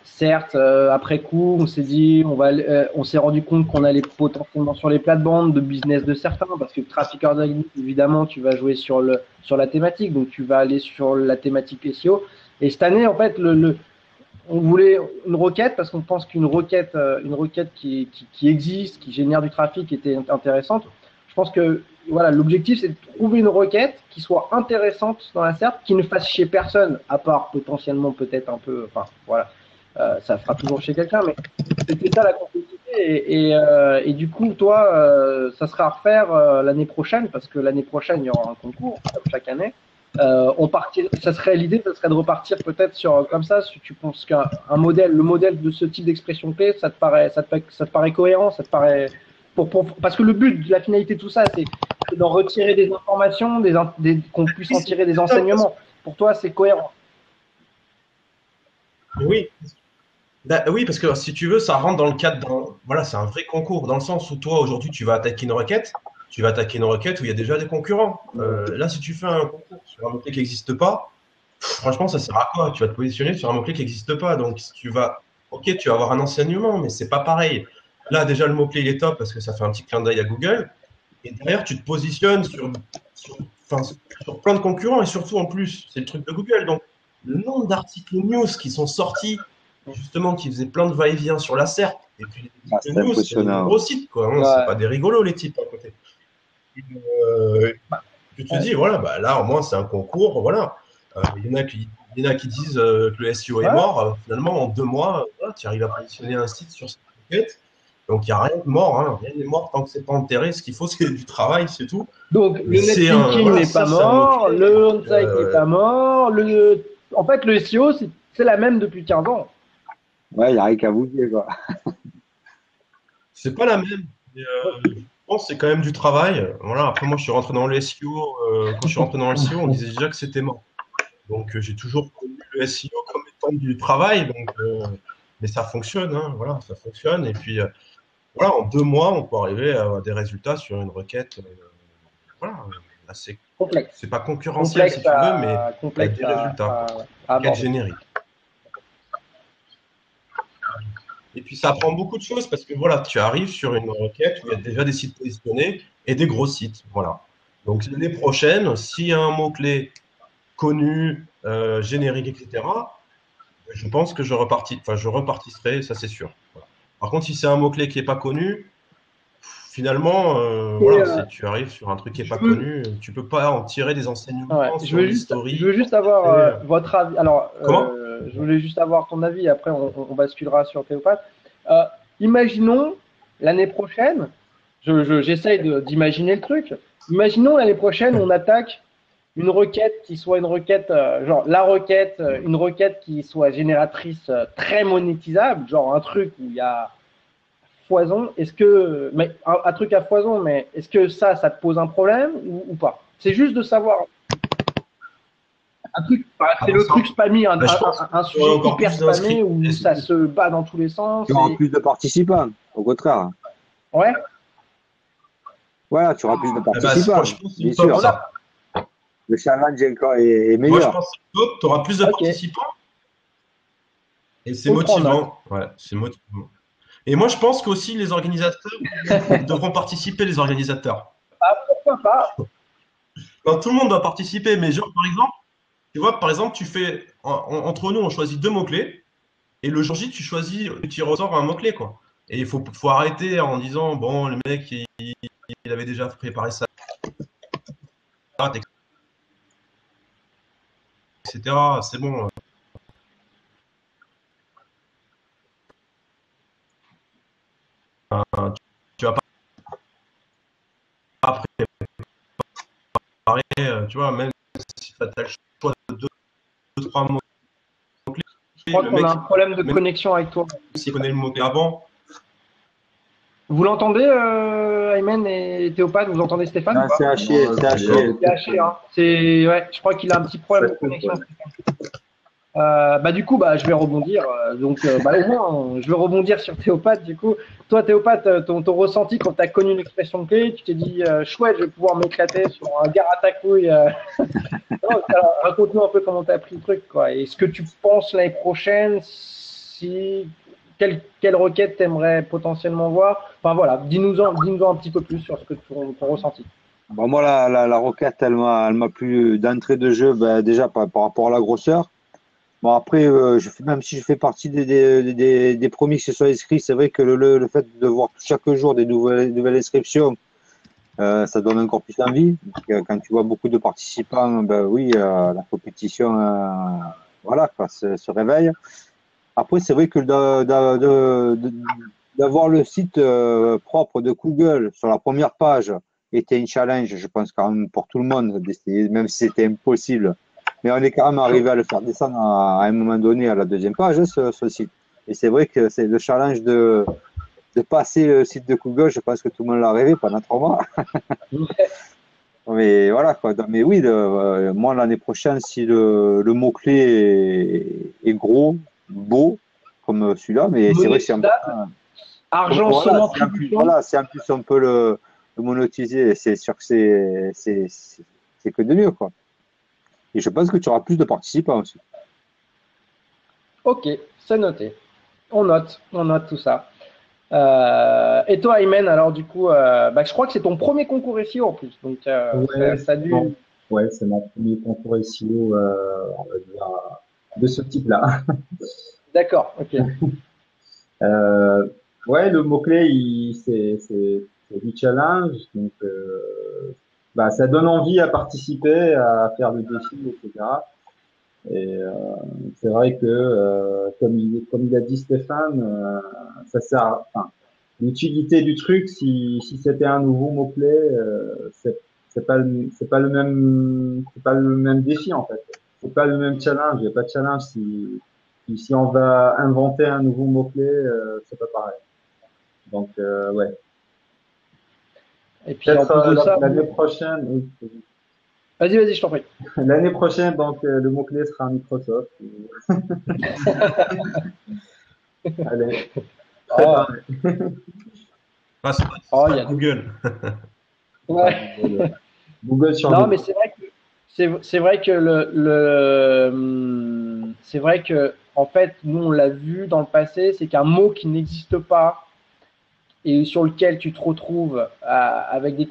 S1: certes, après coup, on s'est dit, on s'est rendu compte qu'on allait potentiellement sur les plates-bandes de business de certains, parce que trafic organique, évidemment, tu vas jouer sur la thématique, donc tu vas aller sur la thématique SEO. Et cette année, en fait, on voulait une requête parce qu'on pense qu'une requête, qui existe, qui génère du trafic, était intéressante. Je pense que voilà, l'objectif, c'est de trouver une requête qui soit intéressante dans la SERP, qui ne fasse chier personne, à part potentiellement peut-être un peu, enfin voilà, ça fera toujours chez quelqu'un, mais c'était ça la complexité. Et du coup, toi, ça sera à refaire l'année prochaine, parce que l'année prochaine, il y aura un concours, comme chaque année. L'idée, ça serait de repartir peut-être sur comme ça. Si tu penses qu'un modèle, le modèle de ce type d'expression clé, ça te paraît cohérent, ça te paraît parce que le but, la finalité de tout ça, c'est d'en retirer des informations, qu'on puisse en tirer des enseignements. Pour toi, c'est cohérent.
S2: Oui. Oui, parce que si tu veux, ça rentre dans le cadre voilà, c'est un vrai concours, dans le sens où toi, aujourd'hui, tu vas attaquer une requête où il y a déjà des concurrents. Là, si tu fais un concours sur un mot-clé qui n'existe pas, franchement, ça sert à quoi? Tu vas te positionner sur un mot-clé qui n'existe pas. Donc, tu vas avoir un enseignement, mais c'est pas pareil. Là, déjà, le mot-clé, il est top parce que ça fait un petit clin d'œil à Google. Et derrière, tu te positionnes sur plein de concurrents et surtout, en plus, c'est le truc de Google. Donc, le nombre d'articles news qui sont sortis, justement, qui faisaient plein de va-et-vient sur la SERP, et puis les news, c'est des gros sites, quoi. Hein, c'est pas des rigolos, les types à côté. Tu te dis, voilà, là, au moins, c'est un concours, voilà. Il y en a qui disent que le SEO est mort. Finalement, en 2 mois, tu arrives à positionner un site sur cette requête. Donc, il n'y a rien de mort. Hein. Rien n'est mort tant que ce n'est pas enterré. Ce qu'il faut, c'est du travail, c'est tout.
S1: Donc, le netlinking n'est pas mort, le on-site n'est pas mort. En fait, le SEO, c'est la même depuis 15 ans.
S3: Ouais, il n'y a rien qu'à vous dire, quoi.
S2: C'est pas la même. Mais, je pense que c'est quand même du travail. Voilà. Après, moi, je suis rentré dans le SEO. Quand je suis rentré dans le SEO, on disait déjà que c'était mort. Donc, j'ai toujours connu le SEO comme étant du travail. Donc, mais ça fonctionne. Hein, voilà, ça fonctionne. Et puis, voilà, en 2 mois, on peut arriver à des résultats sur une requête. Voilà, assez complexe. C'est pas concurrentiel, si tu veux, mais avec des résultats. Requête générique. Et puis, ça apprend beaucoup de choses parce que voilà, tu arrives sur une requête où il y a déjà des sites positionnés et des gros sites. Voilà. Donc, l'année prochaine, s'il y a un mot-clé connu, générique, etc., je pense que je repartirai, ça c'est sûr. Voilà. Par contre, si c'est un mot-clé qui n'est pas connu, finalement, tu arrives sur un truc qui n'est pas connu, tu ne peux pas en tirer des enseignements sur l'historique.
S1: Je veux juste avoir votre avis. Alors,
S2: Comment
S1: je voulais juste avoir ton avis, après on basculera sur Théopathe. Imaginons l'année prochaine, j'essaye d'imaginer le truc, imaginons l'année prochaine, on attaque une requête qui soit une requête, genre la requête, une requête qui soit génératrice très monétisable, genre un truc où il y a foison. Est-ce que, mais un truc à foison, mais est-ce que ça te pose un problème ou pas? C'est juste de savoir. Un truc, c'est le truc spammy, un sujet hyper spammé où ça se bat dans tous les sens.
S3: Tu auras plus de participants, au contraire.
S1: Ouais.
S3: Voilà, tu auras plus de participants. Bien sûr.
S2: Ça.
S3: Le challenge est meilleur.
S2: Moi, je pense que tu auras plus de participants. Et c'est motivant. Ouais, c'est motivant. Et moi, je pense qu'aussi les organisateurs devront participer, les organisateurs.
S1: Ah, pourquoi pas?
S2: Non, tout le monde doit participer, mais genre, par exemple, tu fais, entre nous, on choisit 2 mots-clés, et le jour J, tu ressors un mot-clé, quoi. Et il faut arrêter en disant, bon, le mec, il avait déjà préparé ça, etc. C'est bon. Tu vas pas préparer, tu vois, même si tu as le choix de 2-3 mots-clés.
S1: Je crois qu'on a un problème de connexion avec toi.
S2: S'il connaît le mot-clé avant.
S1: Vous l'entendez, Ayman et Théopathe? Vous entendez Stéphane?
S3: Ah, c'est haché, c'est haché.
S1: C'est haché, hein. Ouais, je crois qu'il a un petit problème de connexion. Du coup, je vais rebondir. Au moins, je vais rebondir sur Théopathe. Du coup, toi, Théopathe, ton ressenti quand tu as connu l'expression clé, tu t'es dit chouette, je vais pouvoir m'éclater sur un gare à ta couille. Raconte-nous un peu comment tu as appris le truc, quoi. Et ce que tu penses l'année prochaine, quelle requête t'aimerais potentiellement voir? Enfin voilà, dis-nous un petit peu plus sur ce que ton ressenti.
S3: Bon, moi, la requête, elle m'a plu d'entrée de jeu, déjà par rapport à la grosseur. Bon, après, même si je fais partie des premiers qui se sont inscrits, c'est vrai que le fait de voir chaque jour des nouvelles inscriptions, ça donne encore plus envie. Donc, quand tu vois beaucoup de participants, oui, la compétition, voilà, quoi, se réveille. Après, c'est vrai que d'avoir le site propre de Google sur la première page était un challenge, je pense, quand même pour tout le monde, d'essayer, même si c'était impossible. Mais on est quand même arrivé à le faire descendre à un moment donné à la deuxième page, ce site. Et c'est vrai que c'est le challenge de passer le site de Google. Je pense que tout le monde l'a rêvé pendant 3 mois. Mais voilà, quoi. Mais oui, moi, l'année prochaine, si le mot-clé est gros, beau, comme celui-là, mais c'est vrai que c'est un peu.
S1: Argent seulement attribution.
S3: Voilà, c'est un plus on peut le monétiser. C'est sûr que c'est que de mieux, quoi. Et je pense que tu auras plus de participants aussi.
S1: Ok, c'est noté. On note tout ça. Et toi, Ayman, alors du coup, je crois que c'est ton premier concours SEO en plus. Donc, ça a dû.
S4: Ouais, c'est mon premier concours SEO, on va dire, de ce type-là.
S1: D'accord, ok.
S4: Ouais, le mot-clé, c'est du challenge. Donc, ça donne envie à participer, à faire le défi, etc. Et c'est vrai que, comme il a dit Stéphane, ça sert. L'utilité du truc, si c'était un nouveau mot-clé, c'est pas le même défi en fait. C'est pas le même challenge. Il n'y a pas de challenge si on va inventer un nouveau mot-clé, c'est pas pareil. Donc ouais.
S1: Et puis en plus de ça,
S4: l'année prochaine.
S1: Vas-y, je t'en prie.
S4: L'année prochaine, donc le mot-clé sera Microsoft. Allez.
S2: Il y a Google.
S1: Ouais.
S4: Google sur
S1: non,
S4: Google.
S1: mais c'est vrai que c'est vrai que en fait, nous on l'a vu dans le passé, c'est qu'un mot qui n'existe pas et sur lequel tu te retrouves avec des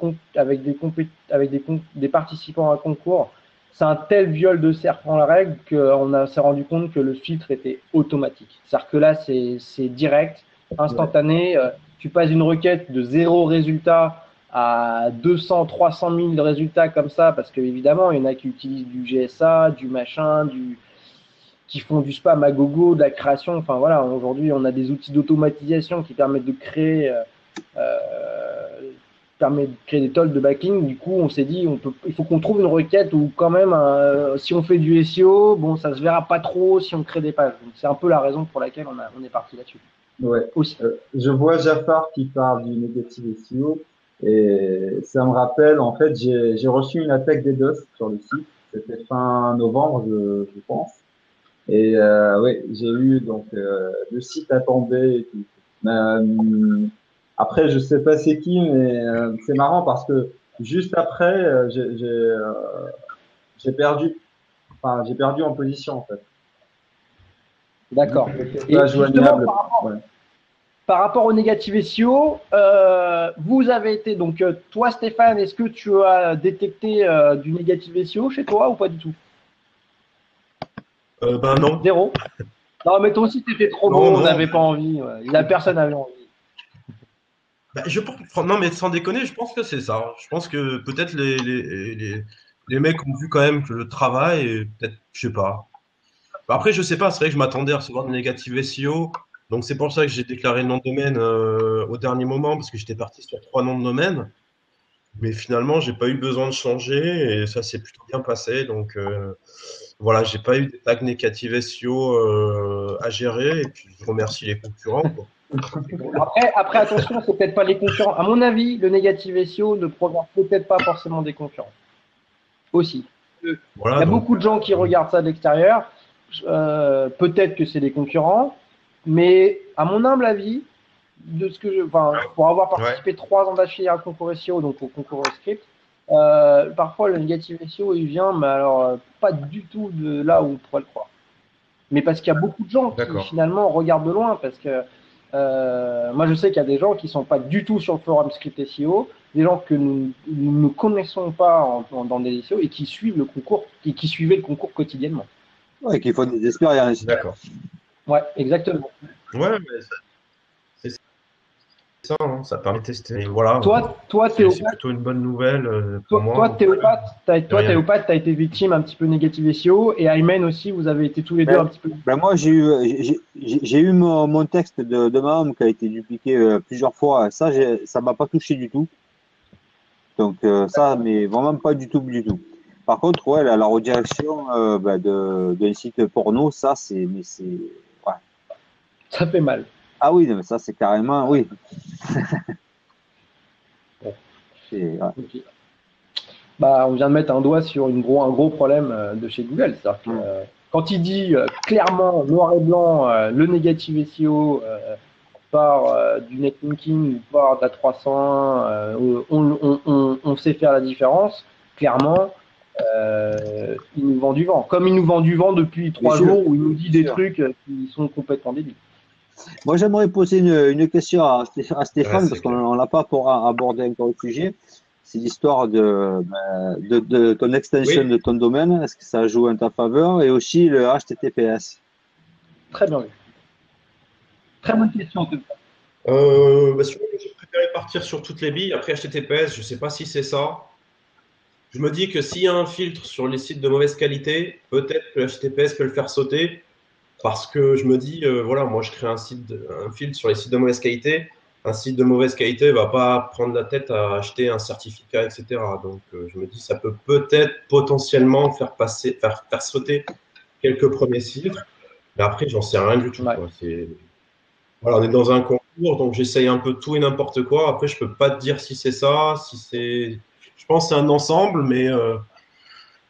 S1: participants à un concours, c'est un tel viol de serpent la règle qu'on s'est rendu compte que le filtre était automatique. C'est-à-dire que là, c'est direct, instantané. Tu passes une requête de 0 résultat à 200, 300 000 résultats comme ça, parce que évidemment, il y en a qui utilisent du GSA, du machin, qui font du spam à gogo, de la création. Enfin voilà, aujourd'hui, on a des outils d'automatisation qui permettent de créer des tolls de backlink. Du coup, on s'est dit, il faut qu'on trouve une requête où quand même, si on fait du SEO, bon, ça se verra pas trop si on crée des pages. Donc, c'est un peu la raison pour laquelle on est parti là-dessus.
S4: Ouais.
S1: Aussi.
S4: Je vois Jafar qui parle du négatif SEO et ça me rappelle, en fait, j'ai reçu une attaque DDoS sur le site. C'était fin novembre, je pense. Et ouais, j'ai eu donc le site a tombé et tout. Après, je sais pas c'est qui, mais c'est marrant parce que juste après, j'ai perdu en position en fait.
S1: D'accord.
S4: Et joignable.
S1: Par rapport au négatif SEO, vous avez été donc toi Stéphane, est-ce que tu as détecté du négatif SEO chez toi ou pas du tout?
S2: Ben non.
S1: 0. Non, mais ton site était trop beau, on n'avait pas envie. La personne avait envie.
S2: Bah, non, mais sans déconner, je pense que c'est ça. Je pense que peut-être les mecs ont vu quand même que le travail, et peut-être, je sais pas. Bah, après, je sais pas, c'est vrai que je m'attendais à recevoir des négatifs SEO. Donc, c'est pour ça que j'ai déclaré le nom de domaine au dernier moment, parce que j'étais parti sur 3 noms de domaine. Mais finalement, j'ai pas eu besoin de changer et ça s'est plutôt bien passé. Donc, voilà, j'ai pas eu des tags négatifs SEO à gérer. Et puis, je remercie les concurrents, quoi.
S1: Après, attention, c'est peut-être pas les concurrents. À mon avis, le négatif SEO ne provient peut-être pas forcément des concurrents. Aussi.
S2: Voilà,
S1: il y a beaucoup de gens qui regardent ça de l'extérieur. Peut-être que c'est des concurrents, mais à mon humble avis, pour avoir participé 3 ans d'affilée à un concours SEO, donc au concours script, parfois le négatif SEO il vient, mais alors pas du tout de là où on pourrait le croire. Mais parce qu'il y a beaucoup de gens qui finalement regardent de loin, parce que moi je sais qu'il y a des gens qui sont pas du tout sur le forum script SEO, des gens que nous ne connaissons pas dans des SEO et qui suivent le concours, qui suivaient le concours quotidiennement.
S3: Ouais, qui font des expériences.
S2: D'accord.
S1: Ouais, exactement.
S2: Ouais, mais c'est ça, hein, ça permet de tester. Voilà.
S1: Toi, Théopat,
S2: c'est plutôt une bonne nouvelle pour moi.
S1: Toi, Théopat, tu as été victime un petit peu négative SEO et Aymen aussi, vous avez été tous les deux un petit peu.
S3: Ben moi, j'ai eu mon texte de ma qui a été dupliqué plusieurs fois. Ça m'a pas touché du tout. Donc ça, mais vraiment pas du tout, du tout. Par contre, ouais, la redirection d'un site porno, ça, ouais.
S1: Ça fait mal.
S3: Ah oui, mais ça, c'est carrément, oui.
S1: Ouais. Okay. Bah, on vient de mettre un doigt sur un gros problème de chez Google. C'est-à-dire que quand il dit clairement, noir et blanc, le négatif SEO par du netlinking ou par de la 301, on sait faire la différence, clairement. Il nous vend du vent. Comme il nous vend du vent depuis 3 jours où il nous dit des trucs qui sont complètement débiles.
S3: Moi, j'aimerais poser une question à Stéphane, parce qu'on n'a pas abordé encore le sujet. C'est l'histoire de ton extension de ton domaine. Est-ce que ça joue en ta faveur? Et aussi le HTTPS.
S1: Très bien vu. Très bonne question.
S2: J'ai préféré partir sur toutes les billes. Après HTTPS, je ne sais pas si c'est ça. Je me dis que s'il y a un filtre sur les sites de mauvaise qualité, peut-être que le HTTPS peut le faire sauter. Parce que je me dis, voilà, moi je crée un filtre sur les sites de mauvaise qualité. Un site de mauvaise qualité ne va pas prendre la tête à acheter un certificat, etc. Donc je me dis, ça peut peut-être potentiellement faire sauter quelques premiers filtres. Mais après, j'en sais rien du tout.
S1: Ouais.
S2: Quoi. Voilà, on est dans un concours, donc j'essaye un peu tout et n'importe quoi. Après, je peux pas te dire si c'est ça, si c'est. Je pense que c'est un ensemble, mais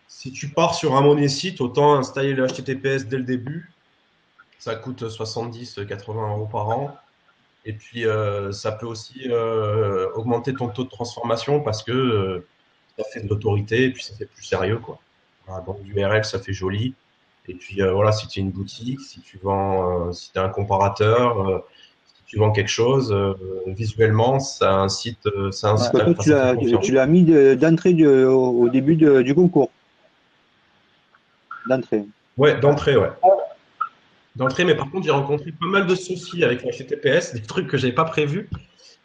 S2: si tu pars sur un monosite, autant installer le HTTPS dès le début. Ça coûte 70-80 € par an. Et puis, ça peut aussi augmenter ton taux de transformation parce que ça fait de l'autorité et puis ça fait plus sérieux, quoi. Voilà, donc, l'URL, ça fait joli. Et puis, voilà, si tu es une boutique, si tu vends, si tu es un comparateur, si tu vends quelque chose, visuellement, c'est un site.
S3: Tu l'as mis d'entrée au début du concours. d'entrée.
S2: Ouais, d'entrée, ouais. D'entrée, mais par contre, j'ai rencontré pas mal de soucis avec l'HTTPS, des trucs que j'avais pas prévus,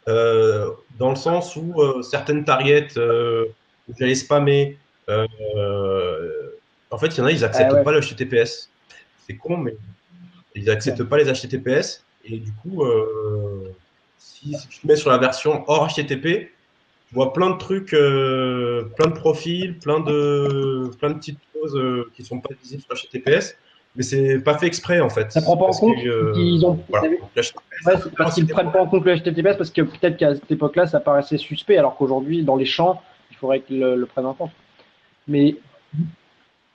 S2: dans le sens où certaines targets où j'allais spammer, en fait, il y en a, ils acceptent pas le HTTPS. C'est con, mais ils acceptent pas les HTTPS. Et du coup, si tu te mets sur la version hors HTTP, tu vois plein de trucs, plein de profils, plein de petites choses qui sont pas visibles sur HTTPS. Mais c'est pas fait exprès en fait.
S1: Ça prend pas en compte qu'ils ont.
S2: Voilà.
S1: Parce qu'ils prennent pas en compte le HTTPS parce que peut-être qu'à cette époque-là, ça paraissait suspect, alors qu'aujourd'hui, dans les champs, il faudrait qu'ils le prennent en compte. Mais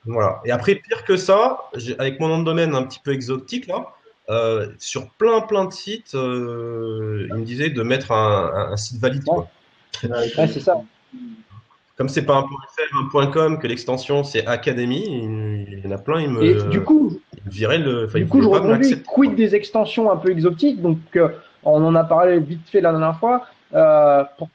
S2: voilà. Et après, pire que ça, avec mon nom de domaine un petit peu exotique là, sur plein de sites, il me disait de mettre un site valide. Quoi.
S1: Ouais, c'est ça.
S2: Comme c'est pas un .fr, un .com, que l'extension c'est Academy, il y en a plein,
S1: Et du coup, je rebondis, quid des extensions un peu exotiques. Donc, on en a parlé vite fait la dernière fois. Pour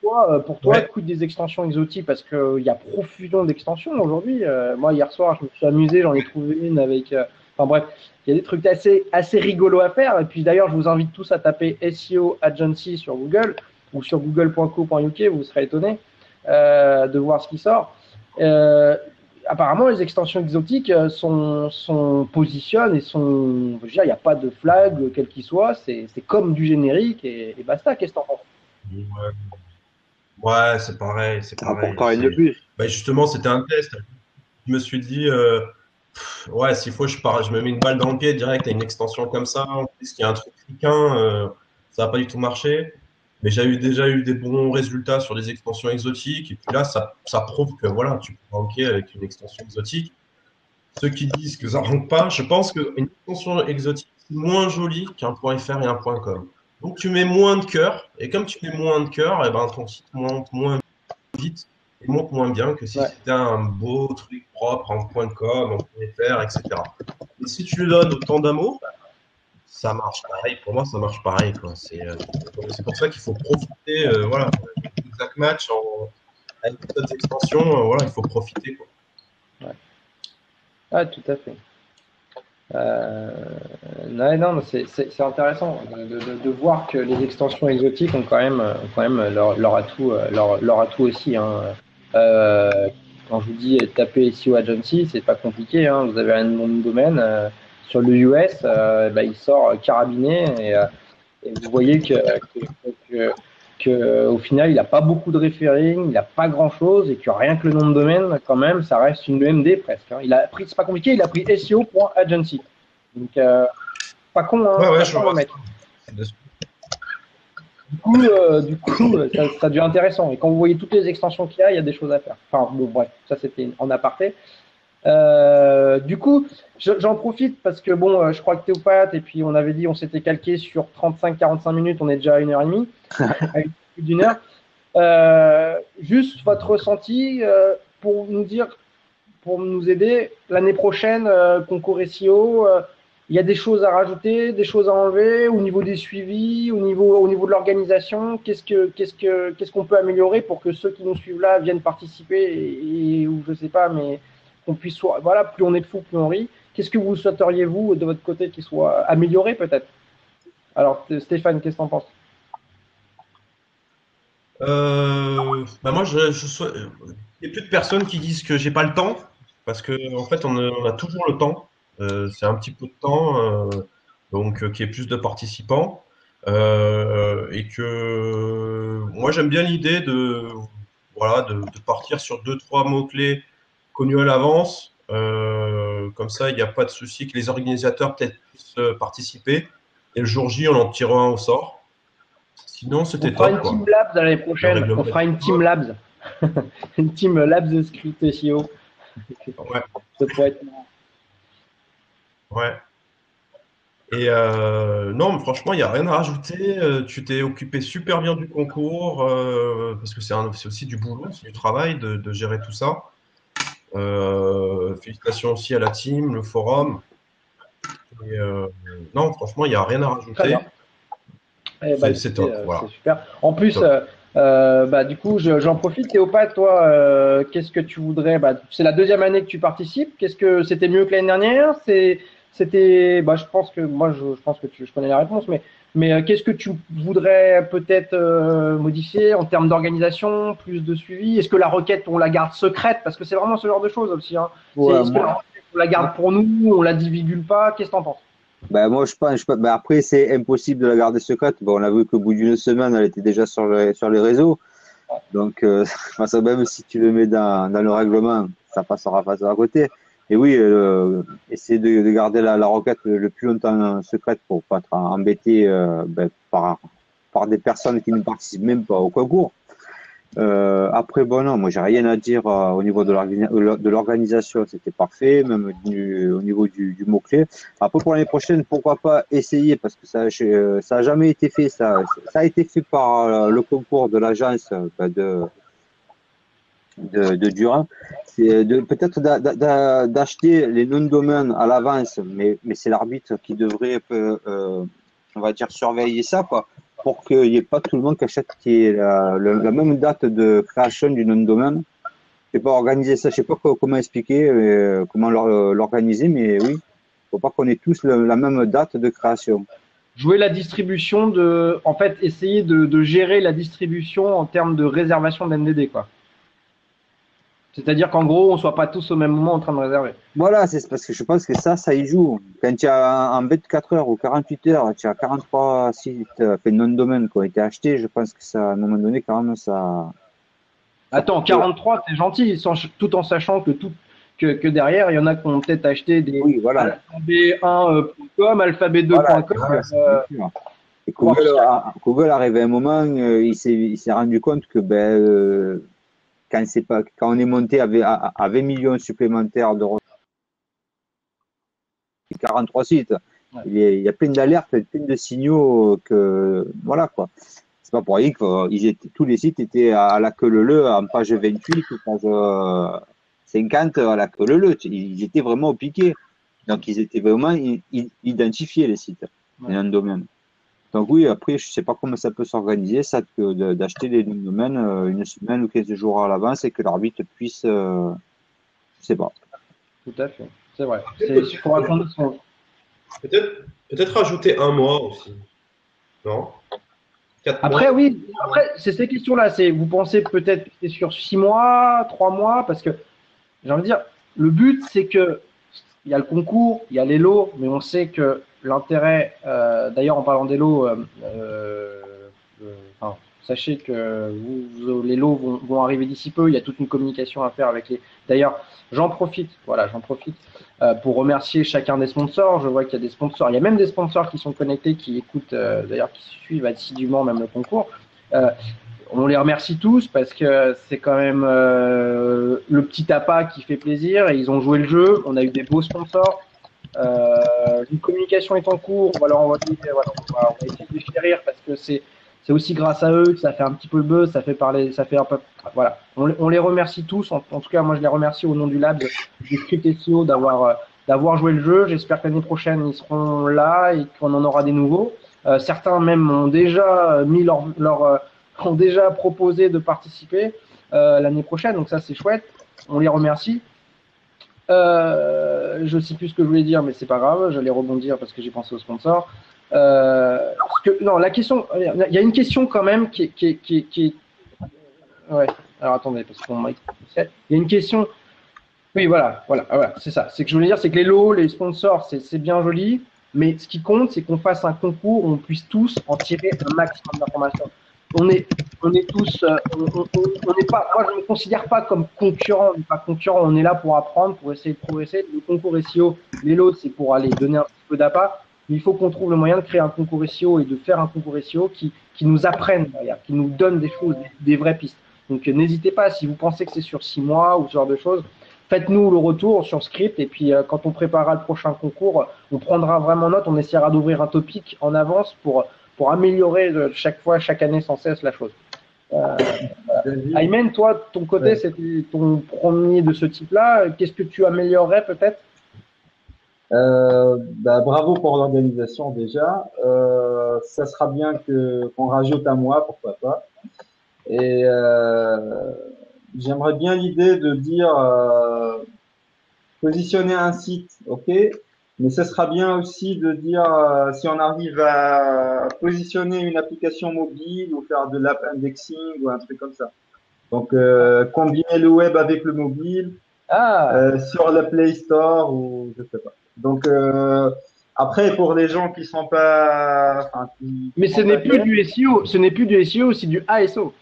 S1: toi, quid des extensions exotiques? Parce qu'il y a profusion d'extensions aujourd'hui. Moi, hier soir, je me suis amusé, j'en ai trouvé une avec. Enfin bref, il y a des trucs assez rigolos à faire. Et puis d'ailleurs, je vous invite tous à taper SEO Agency sur Google ou sur google.co.uk, vous serez étonnés de voir ce qui sort. Apparemment, les extensions exotiques sont positionnent et sont. Je veux dire, il n'y a pas de flag, quel qu'il soit, c'est comme du générique et basta. Qu'est-ce que t'en penses?
S2: Ouais, c'est pareil.
S3: Encore une de plus.
S2: Bah, justement, c'était un test. Je me suis dit, ouais, s'il faut, je me mets une balle dans le pied direct à une extension comme ça. En plus, il y a un truc friquin, ça n'a pas du tout marché. Mais j'ai déjà eu des bons résultats sur des extensions exotiques. Et puis là, ça prouve que voilà, tu peux ranker avec une extension exotique. Ceux qui disent que ça ne rank pas, je pense qu'une extension exotique, c'est moins joli qu'un .fr et un .com. Donc tu mets moins de cœur. Et comme tu mets moins de cœur, et ben, ton site monte moins vite et monte moins bien que si c'était un beau truc propre en .com, en .fr, etc. Et si tu lui donnes autant d'amour, ça marche pareil. Pour moi, ça marche pareil. C'est pour ça qu'il faut profiter. Voilà, chaque match avec d'autres extensions, voilà, il faut profiter. Quoi.
S1: Ouais. Ah, tout à fait. Non, c'est intéressant de voir que les extensions exotiques ont quand même leur atout, leur atout aussi. Hein. Quand je vous dis taper SEO Agency, c'est pas compliqué. Hein. Vous avez un nom de domaine. Sur le US, il sort carabiné et vous voyez que au final, il n'a pas beaucoup de referring, il n'a pas grand-chose et que rien que le nom de domaine, quand même, ça reste une EMD presque. Hein. C'est pas compliqué, il a pris SEO.agency. Donc, pas con, hein,
S2: ouais,
S1: le mec. Du coup, ça devient intéressant. Et quand vous voyez toutes les extensions qu'il y a des choses à faire. Enfin, bon, bref, ça c'était en aparté. Du coup, j'en profite parce que bon, je crois que Théophate et puis on avait dit on s'était calqué sur 35-45 minutes, on est déjà à 1h30, à plus d'une heure. Juste votre ressenti pour nous aider l'année prochaine, concours SEO. Il y a des choses à rajouter, des choses à enlever au niveau des suivis, au niveau de l'organisation. Qu'est-ce qu'on peut améliorer pour que ceux qui nous suivent là viennent participer ou je sais pas, mais qu'on puisse voilà, plus on est de fous, plus on rit. Qu'est-ce que vous souhaiteriez vous de votre côté qui soit amélioré peut-être? Alors Stéphane, qu'est-ce que t'en penses?
S2: Moi, il y a plus de personnes qui disent que j'ai pas le temps parce que en fait, on a toujours le temps. C'est un petit peu de temps, donc qu'il y ait plus de participants et que moi j'aime bien l'idée de partir sur 2-3 mots-clés connus à l'avance. Comme ça, il n'y a pas de souci que les organisateurs peut-être puissent participer et le jour J, on en tirera un au sort. Sinon, c'était top.
S1: On fera une team labs l'année prochaine. On fera une team labs. Une team labs de script SEO.
S2: Ouais.
S1: Ça pourrait être.
S2: Ouais. Et non, mais franchement, il n'y a rien à rajouter. Tu t'es occupé super bien du concours parce que c'est aussi du boulot, c'est du travail de gérer tout ça. Félicitations aussi à la team, le forum. Et, non, franchement, il n'y a rien à rajouter.
S1: C'est top. Voilà. C'est super. En plus, Du coup, j'en profite. Théopat, toi, qu'est-ce que tu voudrais? C'est la deuxième année que tu participes. Qu'est-ce que c'était mieux que l'année dernière? C'était, je pense que moi, je pense que je connais la réponse, mais qu'est-ce que tu voudrais peut-être modifier en termes d'organisation, plus de suivi? Est-ce que la requête, on la garde secrète? Parce que c'est vraiment ce genre de choses aussi. Hein.
S3: Ouais,
S1: Est-ce que la requête, on la garde pour nous? On la divulgue pas? Qu'est-ce que t'en penses?
S3: moi, je pense, après, c'est impossible de la garder secrète. Bon, on a vu qu'au bout d'une semaine, elle était déjà sur les réseaux. Donc, même si tu le mets dans le règlement, ça passera à côté. Et oui, essayer de garder la requête le plus longtemps secrète pour pas être embêté par des personnes qui ne participent même pas au concours. Après, non, moi j'ai rien à dire au niveau de l'organisation, c'était parfait, même au niveau du mot-clé. Après, pour l'année prochaine, pourquoi pas essayer, parce que ça a jamais été fait, ça a été fait par le concours de l'agence de Durin, c'est peut-être d'acheter les noms de domaine à l'avance, mais c'est l'arbitre qui devrait, on va dire, surveiller ça, quoi, pour qu'il n'y ait pas tout le monde qui achète la même date de création du nom de domaine. Je ne sais pas organiser ça, je ne sais pas comment expliquer, comment l'organiser, mais oui, il ne faut pas qu'on ait tous la même date de création.
S1: Jouer la distribution en fait, essayer de gérer la distribution en termes de réservation d'NDD, quoi. C'est-à-dire qu'en gros, on ne soit pas tous au même moment en train de réserver.
S3: Voilà, c'est parce que je pense que ça y joue. Quand tu as un 24 heures ou 48 heures, tu as 43 sites, nom de domaine qui ont été achetés, je pense que ça, à un moment donné, quand même, ça.
S1: Attends, 43, c'est gentil, tout en sachant que derrière, il y en a qui ont peut-être acheté des alphabet1.com, alphabet2.com.
S3: Et Google arrivé à un moment, il s'est rendu compte que quand on est monté à 20 millions supplémentaires de 43 sites, ouais. Il y a plein d'alertes, plein de signaux que voilà quoi. C'est pas pour rien que tous les sites étaient à la queue leu en page 28 ou page 50 à la queue leu. Ils étaient vraiment au piqué. Donc ils étaient vraiment identifiés les sites, ouais. Les noms de domaine. Donc oui, après, je ne sais pas comment ça peut s'organiser, ça, d'acheter les noms de domaine une semaine ou 15 jours à l'avance et que l'arbitre puisse, je ne sais pas.
S1: Tout à fait, c'est vrai. Il faut raconter son...
S2: Peut-être rajouter un mois aussi. Non? 4
S1: après,
S2: mois.
S1: Oui. Après, c'est ces questions-là. Vous pensez peut-être que c'est sur 6 mois, 3 mois, parce que j'ai envie de dire, le but, c'est que il y a le concours, il y a les lots, mais on sait que l'intérêt, d'ailleurs en parlant des lots, sachez que les lots vont arriver d'ici peu, il y a toute une communication à faire avec les... D'ailleurs, j'en profite pour remercier chacun des sponsors. Je vois qu'il y a des sponsors, il y a même des sponsors qui sont connectés, qui écoutent, d'ailleurs qui suivent assidûment même le concours. On les remercie tous parce que c'est quand même le petit appât qui fait plaisir et ils ont joué le jeu. On a eu des beaux sponsors. Une communication est en cours. On va essayer de les faire rire parce que c'est aussi grâce à eux que ça fait un petit peu le buzz, ça fait parler, ça fait un peu. Voilà. On les remercie tous. En tout cas, moi je les remercie au nom du Lab, du Script SEO d'avoir joué le jeu. J'espère que l'année prochaine ils seront là et qu'on en aura des nouveaux. Certains même ont déjà mis ont déjà proposé de participer l'année prochaine, donc ça c'est chouette, on les remercie. Je sais plus ce que je voulais dire, mais c'est pas grave, j'allais rebondir parce que j'ai pensé aux sponsors. Non, la question, il y a une question quand même qui est... Ouais, alors attendez, parce qu'on m'a... Il y a une question... Oui, voilà, c'est ça. C'est que je voulais dire, c'est que les lots, les sponsors, c'est bien joli, mais ce qui compte, c'est qu'on fasse un concours où on puisse tous en tirer un maximum d'informations. On est tous, on n'est pas, moi je ne me considère pas comme concurrent, on n'est pas concurrent, on est là pour apprendre, pour essayer de progresser. Le concours SEO, les lots, c'est pour aller donner un petit peu d'appât, mais il faut qu'on trouve le moyen de créer un concours SEO et de faire un concours SEO qui nous apprenne derrière, qui nous donne des choses, des vraies pistes. Donc n'hésitez pas, si vous pensez que c'est sur 6 mois ou ce genre de choses, faites-nous le retour sur Script et puis quand on préparera le prochain concours, on prendra vraiment note, on essaiera d'ouvrir un topic en avance pour améliorer chaque année sans cesse la chose. Aymen, toi, de ton côté, ouais. C'était ton premier de ce type-là. Qu'est-ce que tu améliorerais peut-être?
S4: Bravo pour l'organisation déjà. Ça sera bien qu'on rajoute un mois, pourquoi pas. Et j'aimerais bien l'idée de dire positionner un site, ok, mais ce sera bien aussi de dire si on arrive à positionner une application mobile ou faire de l'app indexing ou un truc comme ça. Donc combiner le web avec le mobile sur la Play Store ou je sais pas. Donc après pour les gens qui sont pas, enfin,
S1: mais ce n'est plus du SEO, ce n'est plus du SEO, c'est du ASO.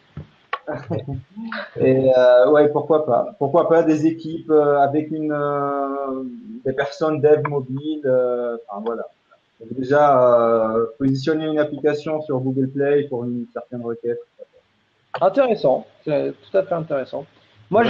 S4: Et ouais, pourquoi pas des équipes avec des personnes dev mobile, enfin voilà. Donc déjà positionner une application sur Google Play pour une certaine requête.
S1: Intéressant, c'est tout à fait intéressant. Moi,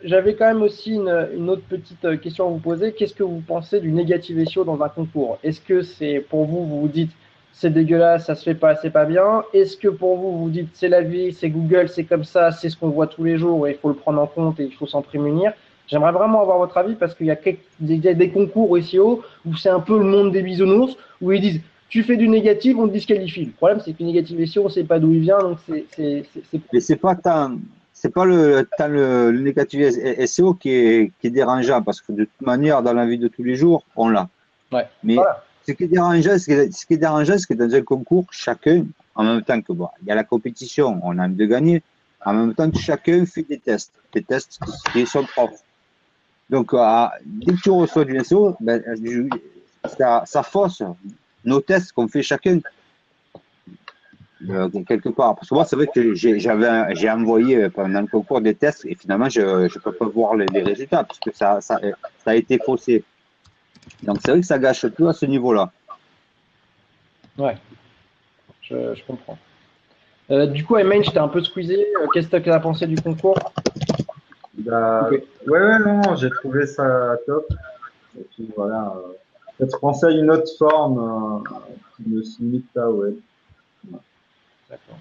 S1: j'avais quand même aussi une autre petite question à vous poser. Qu'est-ce que vous pensez du négative SEO dans un concours? Est-ce que c'est pour vous, vous vous dites c'est dégueulasse, ça se fait pas, c'est pas bien? Est-ce que pour vous, vous dites c'est la vie, c'est Google, c'est comme ça, c'est ce qu'on voit tous les jours et il faut le prendre en compte et il faut s'en prémunir? J'aimerais vraiment avoir votre avis parce qu'il y a des concours SEO où c'est un peu le monde des bisounours où ils disent tu fais du négatif, on te disqualifie. Le problème, c'est que le négatif SEO, on ne sait pas d'où il vient, donc c'est.
S3: Mais c'est pas le négatif SEO qui est dérangeant, parce que de toute manière, dans la vie de tous les jours, on l'a.
S1: Ouais.
S3: Mais
S1: voilà.
S3: Ce qui est dérangeant, c'est que dans un concours, chacun, en même temps que il y a la compétition, on a envie de gagner, en même temps, chacun fait des tests qui sont propres. Donc, dès que tu reçois du SEO, ça fausse nos tests qu'on fait chacun. Quelque part. Parce que moi, c'est vrai que j'ai envoyé pendant le concours des tests et finalement, je ne peux pas voir les résultats parce que ça a été faussé. Donc, c'est vrai que ça gâche tout à ce niveau-là.
S1: Ouais, je comprends. Du coup, Ayman, je t'ai un peu squeezé. Qu'est-ce que tu as pensé du concours?
S4: Okay. Ouais, non, j'ai trouvé ça top. Et puis voilà, peut-être penser à une autre forme qui ne se limite pas au web. Ouais.
S1: D'accord.